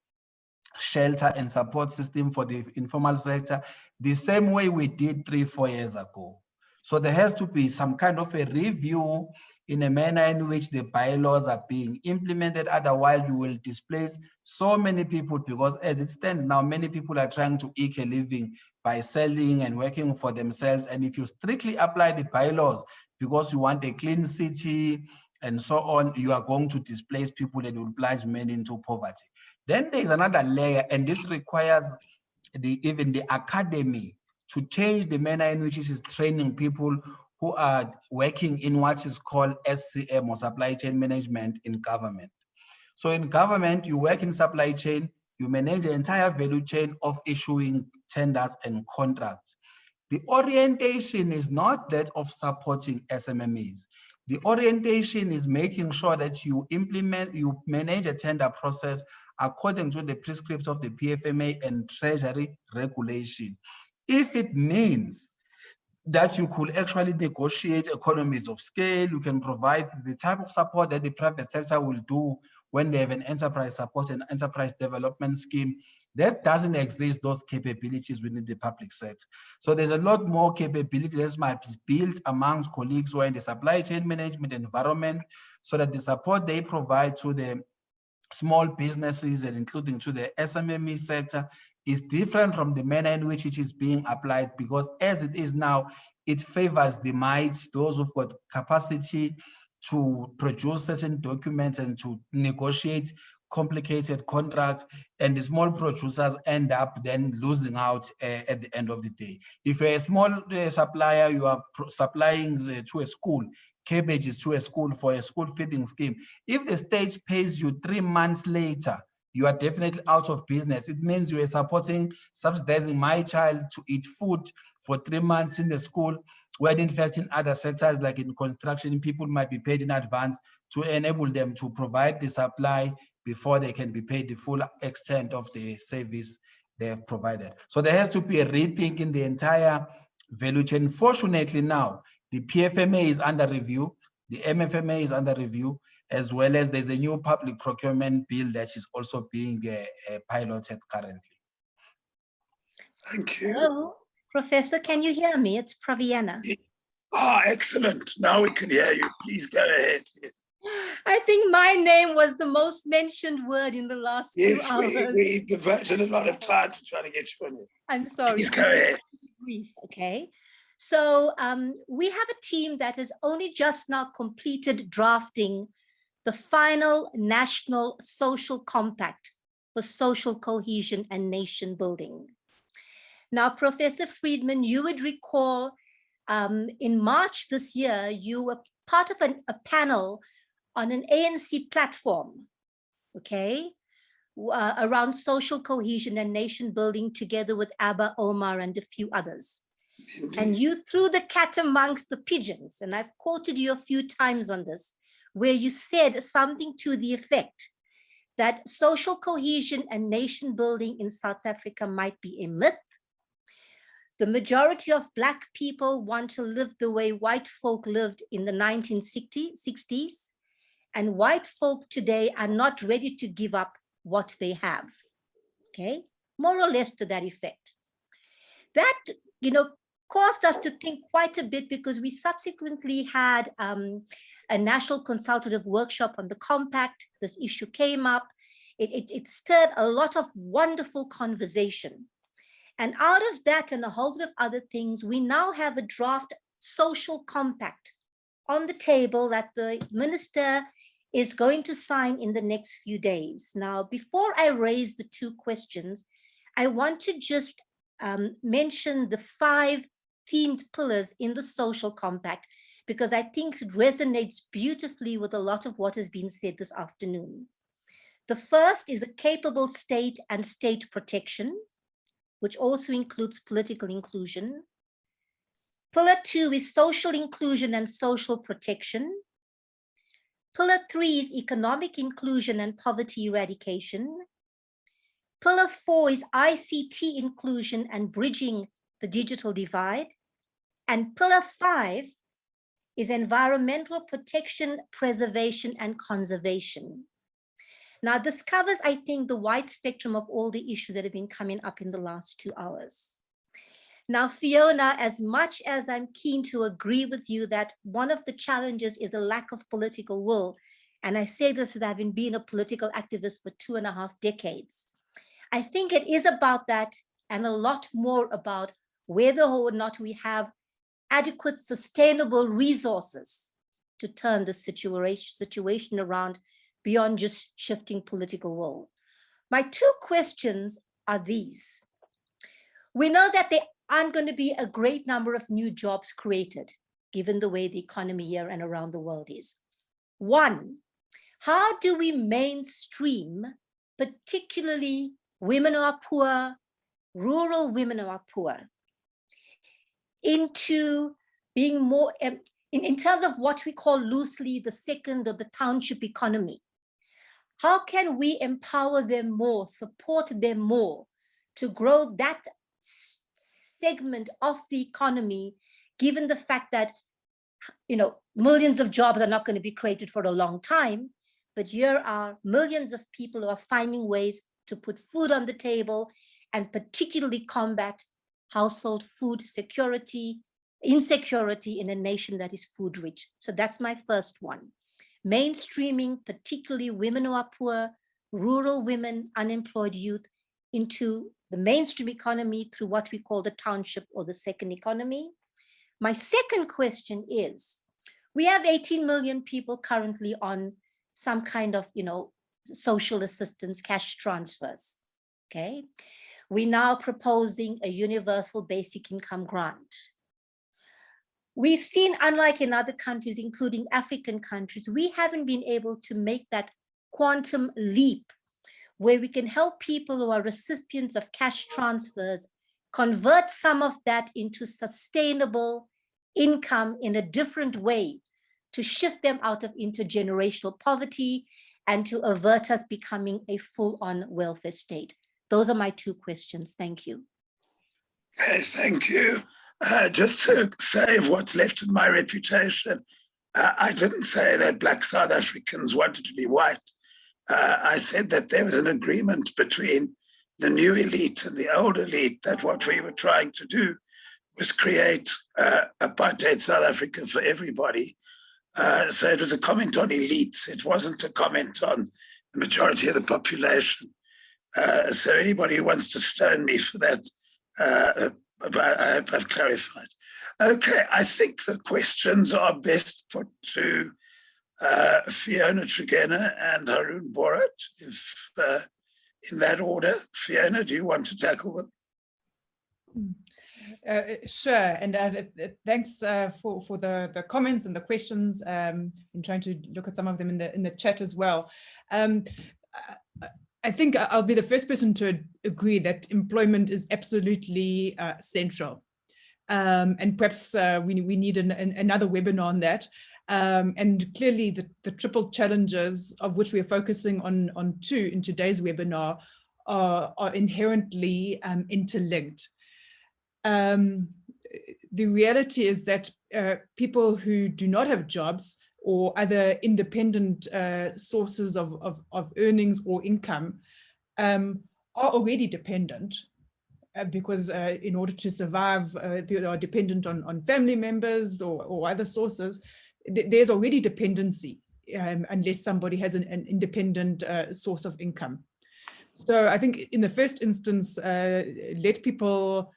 shelter and support system for the informal sector, the same way we did 3-4 years ago. So there has to be some kind of a review in a manner in which the bylaws are being implemented. Otherwise, you will displace so many people, because as it stands now, many people are trying to eke a living by selling and working for themselves. And if you strictly apply the bylaws because you want a clean city and so on, you are going to displace people and will plunge men into poverty. Then there's another layer, and this requires even the academy to change the manner in which it is training people who are working in what is called SCM, or supply chain management, in government. So in government, you work in supply chain, you manage the entire value chain of issuing tenders and contracts. The orientation is not that of supporting SMMEs. The orientation is making sure that you manage a tender process according to the prescripts of the PFMA and Treasury regulation. If it means that you could actually negotiate economies of scale, you can provide the type of support that the private sector will do when they have an enterprise support and enterprise development scheme, that doesn't exist, those capabilities within the public sector. So there's a lot more capability that might be built amongst colleagues who are in the supply chain management environment, so that the support they provide to the small businesses and including to the SMME sector is different from the manner in which it is being applied, because as it is now, it favors the mites, those who've got capacity to produce certain documents and to negotiate complicated contracts, and the small producers end up then losing out at the end of the day. If you're a small supplier, you are supplying to a school, cabbages to a school for a school feeding scheme. If the state pays you 3 months later, you are definitely out of business. It means you are subsidizing my child to eat food for 3 months in the school, when in fact in other sectors like in construction, people might be paid in advance to enable them to provide the supply before they can be paid the full extent of the service they have provided. So there has to be a rethink in the entire value chain. Fortunately now, the PFMA is under review, the MFMA is under review, as well as there's a new public procurement bill that is also being piloted currently. Thank you. Hello, Professor, can you hear me? It's Praviana. Excellent. Now we can hear you. Please go ahead. Yes. I think my name was the most mentioned word in the last 2 hours. We devoted a lot of time to try to get you on it. I'm sorry. Please go ahead. Brief, okay. So we have a team that has only just now completed drafting the final National Social Compact for Social Cohesion and Nation Building. Now, Professor Friedman, you would recall in March this year, you were part of a panel on an ANC platform, okay, around social cohesion and nation building together with Abba, Omar, and a few others. And you threw the cat amongst the pigeons, and I've quoted you a few times on this, where you said something to the effect that social cohesion and nation building in South Africa might be a myth. The majority of Black people want to live the way white folk lived in the 1960s, and white folk today are not ready to give up what they have, okay? More or less to that effect. That, caused us to think quite a bit, because we subsequently had a national consultative workshop on the compact. This issue came up. It stirred a lot of wonderful conversation. And out of that and a whole lot of other things, we now have a draft social compact on the table that the minister is going to sign in the next few days. Now, before I raise the two questions, I want to just mention the 5 themed pillars in the social compact, because I think it resonates beautifully with a lot of what has been said this afternoon. The first is a capable state and state protection, which also includes political inclusion. Pillar 2 is social inclusion and social protection. Pillar 3 is economic inclusion and poverty eradication. Pillar 4 is ICT inclusion and bridging the digital divide. And pillar 5 is environmental protection, preservation, and conservation. Now, this covers, I think, the wide spectrum of all the issues that have been coming up in the last 2 hours. Now, Fiona, as much as I'm keen to agree with you that one of the challenges is a lack of political will, and I say this as having been a political activist for 2.5 decades, I think it is about that and a lot more about whether or not we have adequate, sustainable resources to turn the situation around beyond just shifting political will. My 2 questions are these. We know that there aren't going to be a great number of new jobs created, given the way the economy here and around the world is. 1, how do we mainstream, particularly women who are poor, rural women who are poor, into being more, in terms of what we call loosely the second or the township economy? How can we empower them more, support them more to grow that segment of the economy, given the fact that, millions of jobs are not going to be created for a long time, but here are millions of people who are finding ways to put food on the table and particularly combat household food insecurity in a nation that is food rich. So that's my first one. Mainstreaming, particularly women who are poor, rural women, unemployed youth, into the mainstream economy through what we call the township or the second economy. My second question is, we have 18 million people currently on some kind of, social assistance, cash transfers, okay? We're now proposing a universal basic income grant. We've seen, unlike in other countries, including African countries, we haven't been able to make that quantum leap where we can help people who are recipients of cash transfers convert some of that into sustainable income in a different way to shift them out of intergenerational poverty and to avert us becoming a full-on welfare state. Those are my 2 questions. Thank you. Okay, thank you. Just to save what's left of my reputation, I didn't say that Black South Africans wanted to be white. I said that there was an agreement between the new elite and the old elite that what we were trying to do was create apartheid South Africa for everybody. So it was a comment on elites. It wasn't a comment on the majority of the population. So anybody who wants to stone me for that, I've clarified. Okay, I think the questions are best put to Fiona Trigena and Harun Borat, if in that order. Fiona, do you want to tackle them? Sure, and thanks for the comments and the questions. I'm trying to look at some of them in the chat as well. I think I'll be the first person to agree that employment is absolutely central. And perhaps we need another webinar on that. And clearly the triple challenges of which we are focusing on two in today's webinar are inherently interlinked. The reality is that people who do not have jobs or other independent sources of earnings or income are already dependent because in order to survive, people are dependent on family members or other sources. There's already dependency unless somebody has an independent source of income. So I think in the first instance, let people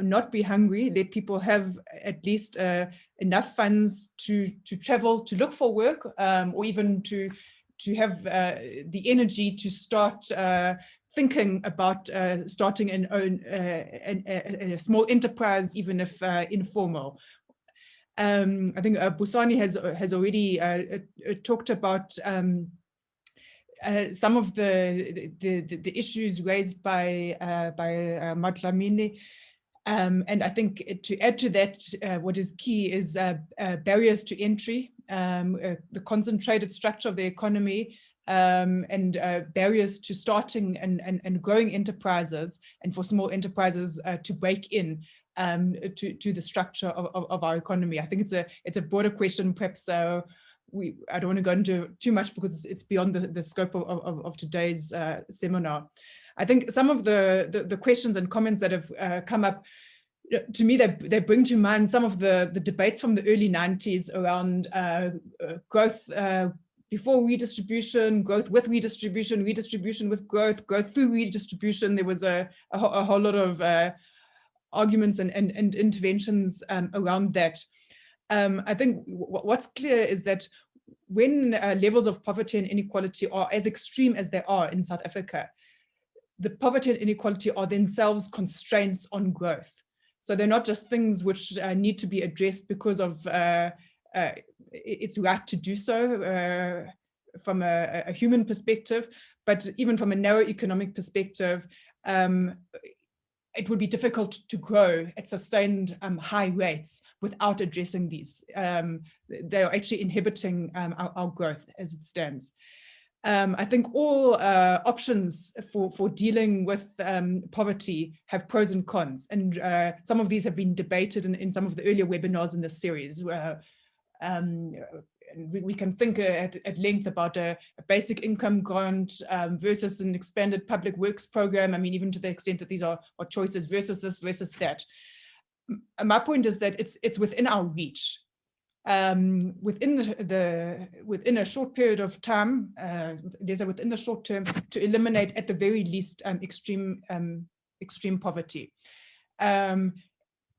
not be hungry, let people have at least enough funds to travel, to look for work, or even to have the energy to start thinking about starting a small enterprise, even if informal. I think Busani has already talked about some of the issues raised by Madlamini. And I think to add to that, what is key is barriers to entry, the concentrated structure of the economy, and barriers to starting and growing enterprises, and for small enterprises to break in to the structure of our economy. I think it's a broader question, perhaps. I don't want to go into too much because it's beyond the scope of today's seminar. I think some of the questions and comments that have come up, to me, they bring to mind some of the debates from the early 90s around growth before redistribution, growth with redistribution, redistribution with growth, growth through redistribution. There was a whole lot of arguments and interventions around that. I think what's clear is that when levels of poverty and inequality are as extreme as they are in South Africa, the poverty and inequality are themselves constraints on growth. So they're not just things which need to be addressed because of its right to do so from a human perspective, but even from a narrow economic perspective, it would be difficult to grow at sustained high rates without addressing these. They are actually inhibiting our growth as it stands. I think all options for dealing with poverty have pros and cons, and some of these have been debated in some of the earlier webinars in this series. We can think at length about a basic income grant versus an expanded public works program. I mean, even to the extent that these are choices versus this versus that. My point is that it's within our reach. Within a short period of time, within the short term, to eliminate at the very least extreme poverty.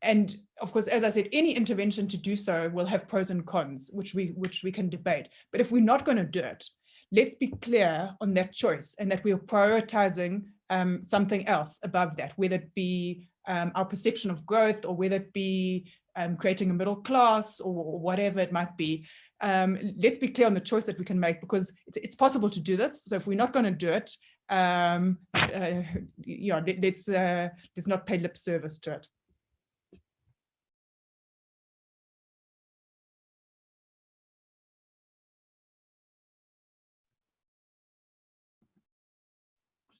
And of course, as I said, any intervention to do so will have pros and cons, which we can debate. But if we're not going to do it, let's be clear on that choice and that we are prioritizing something else above that, whether it be our perception of growth or whether it be creating a middle class or whatever it might be. Let's be clear on the choice that we can make, because it's possible to do this. So if we're not going to do it, let's not pay lip service to it.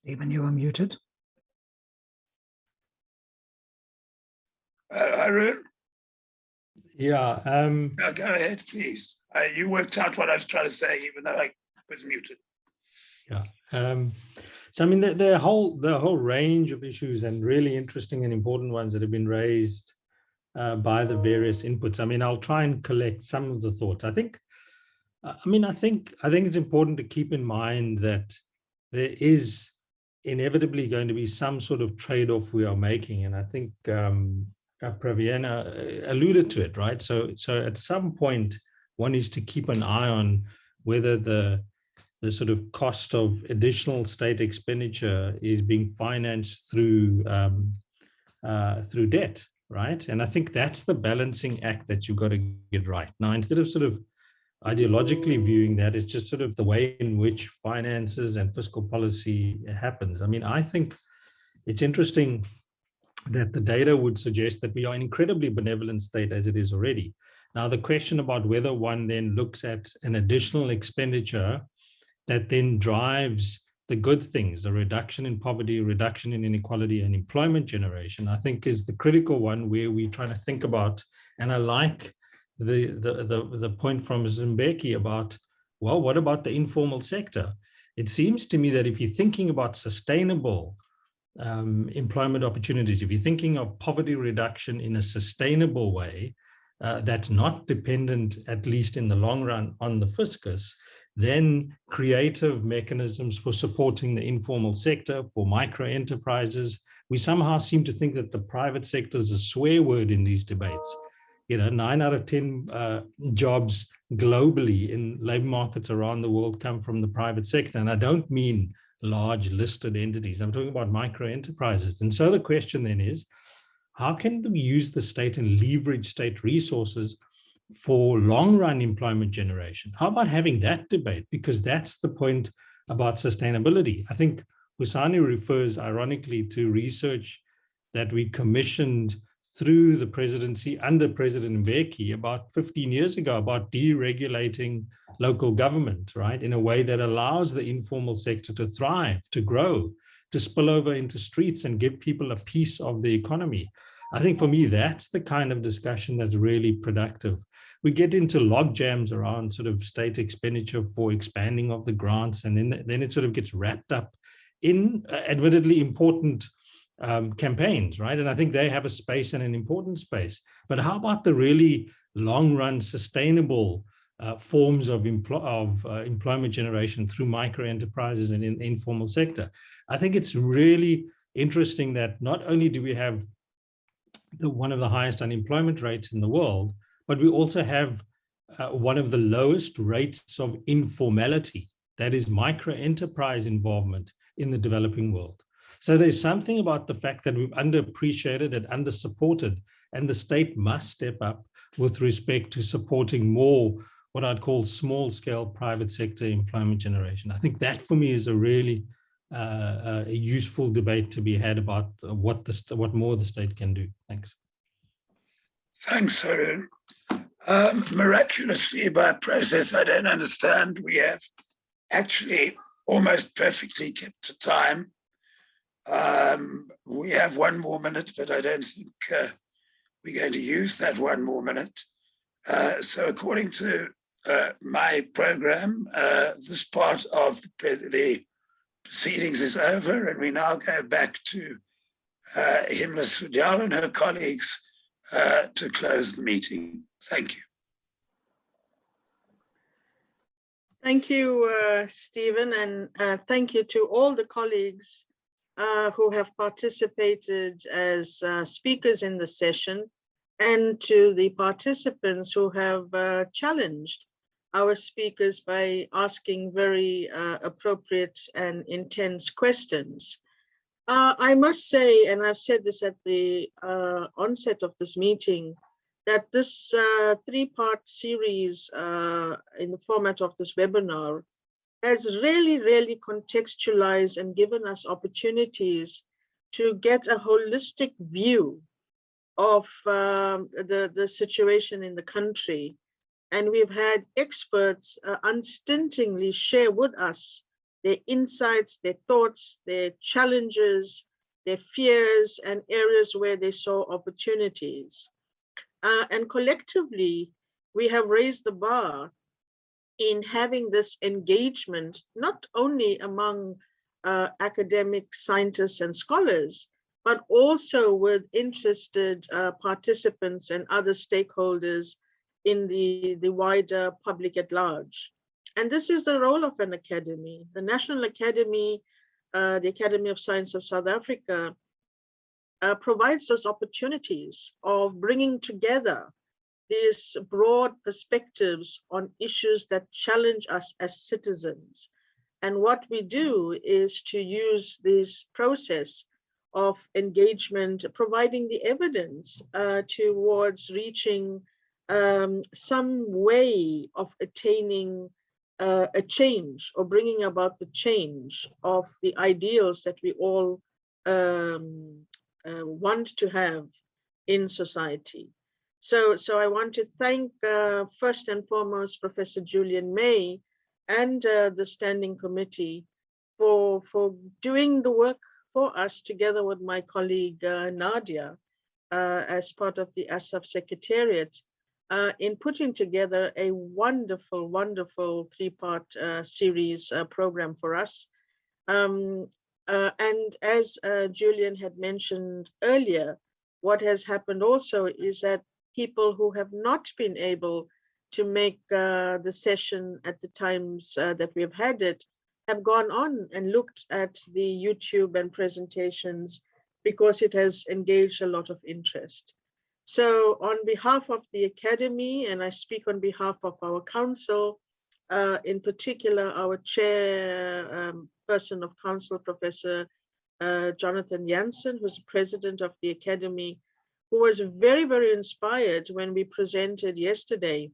Stephen, you are muted. Arun? Yeah. No, go ahead, please. You worked out what I was trying to say, even though I was muted. Yeah. So I mean, the whole range of issues and really interesting and important ones that have been raised by the various inputs. I mean, I'll try and collect some of the thoughts. I think it's important to keep in mind that there is inevitably going to be some sort of trade-off we are making, and I think Praviana alluded to it, right? So at some point, one is to keep an eye on whether the sort of cost of additional state expenditure is being financed through debt, right? And I think that's the balancing act that you've got to get right. Now, instead of sort of ideologically viewing that, it's just sort of the way in which finances and fiscal policy happens. I mean, I think it's interesting that the data would suggest that we are an incredibly benevolent state as it is already. Now, the question about whether one then looks at an additional expenditure that then drives the good things, a reduction in poverty, reduction in inequality, and employment generation, I think is the critical one where we're trying to think about. And I like the point from Mbeki about, well, what about the informal sector? It seems to me that if you're thinking about sustainable employment opportunities, if you're thinking of poverty reduction in a sustainable way, that's not dependent, at least in the long run, on the fiscus, then creative mechanisms for supporting the informal sector, for micro enterprises. We somehow seem to think that the private sector is a swear word in these debates. You know, 9 out of 10 jobs globally in labor markets around the world come from the private sector. And I don't mean large listed entities. I'm talking about micro enterprises. And so the question then is, how can we use the state and leverage state resources for long run employment generation? How about having that debate? Because that's the point about sustainability. I think Husani refers ironically to research that we commissioned through the presidency under President Mbeki about 15 years ago about deregulating local government, right, in a way that allows the informal sector to thrive, to grow, to spill over into streets and give people a piece of the economy. I think for me, that's the kind of discussion that's really productive. We get into log jams around sort of state expenditure for expanding of the grants, and then it sort of gets wrapped up in admittedly important campaigns, right? And I think they have a space and an important space. But how about the really long-run sustainable forms of employment generation through micro enterprises and in the informal sector? I think it's really interesting that not only do we have one of the highest unemployment rates in the world, but we also have one of the lowest rates of informality, that is micro enterprise involvement in the developing world. So there's something about the fact that we've underappreciated and undersupported, and the state must step up with respect to supporting more what I'd call small-scale private sector employment generation. I think that for me is a really a useful debate to be had about what more the state can do. Thanks. Thanks, Arun. Miraculously, by a process I don't understand, we have actually almost perfectly kept to time. We have 1 more minute, but I don't think we're going to use that 1 more minute. So according to my program, this part of the proceedings is over, and we now go back to Himla Sudjal and her colleagues to close the meeting. Thank you. Thank you, Stephen, and thank you to all the colleagues who have participated as speakers in the session, and to the participants who have challenged our speakers by asking very appropriate and intense questions. I must say, and I've said this at the onset of this meeting, that this 3-part series in the format of this webinar has really contextualized and given us opportunities to get a holistic view of the situation in the country. And we've had experts unstintingly share with us their insights, their thoughts, their challenges, their fears, and areas where they saw opportunities. And collectively, we have raised the bar in having this engagement, not only among academic scientists and scholars, but also with interested participants and other stakeholders in the wider public at large. And this is the role of an academy. The National Academy, the Academy of Science of South Africa, provides those opportunities of bringing together these broad perspectives on issues that challenge us as citizens. And what we do is to use this process of engagement, providing the evidence towards reaching some way of attaining a change or bringing about the change of the ideals that we all want to have in society. So I want to thank first and foremost Professor Julian May and the Standing Committee for doing the work for us together with my colleague Nadia as part of the ASSAf Secretariat in putting together a wonderful, wonderful three-part series program for us. And as Julian had mentioned earlier, what has happened also is that people who have not been able to make the session at the times that we've had it have gone on and looked at the YouTube and presentations because it has engaged a lot of interest. So on behalf of the Academy, and I speak on behalf of our council, in particular our chair person of council, Professor Jonathan Jansen, who's president of the Academy, who was very, very inspired when we presented yesterday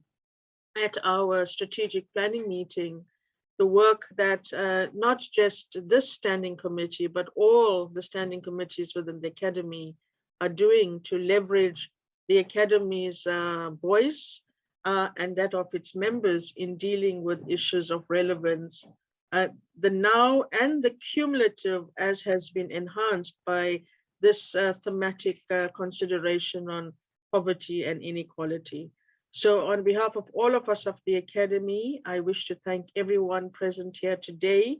at our strategic planning meeting, the work that not just this standing committee, but all the standing committees within the Academy are doing to leverage the Academy's voice and that of its members in dealing with issues of relevance, the now and the cumulative, as has been enhanced by this thematic consideration on poverty and inequality. So on behalf of all of us of the Academy, I wish to thank everyone present here today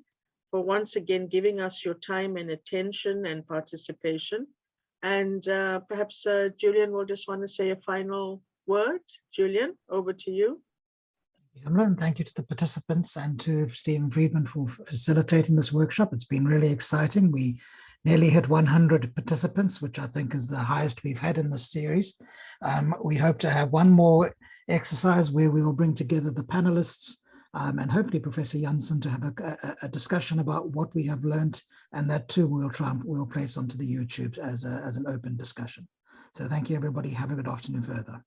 for once again giving us your time and attention and participation. And perhaps Julian will just want to say a final word. Julian, over to you. And thank you to the participants and to Stephen Friedman for facilitating this workshop. It's been really exciting. We nearly hit 100 participants, which I think is the highest we've had in this series. We hope to have one more exercise where we will bring together the panelists and hopefully Professor Jansen to have a discussion about what we have learned, and that too we'll place onto the YouTube as an open discussion. So thank you, everybody. Have a good afternoon further.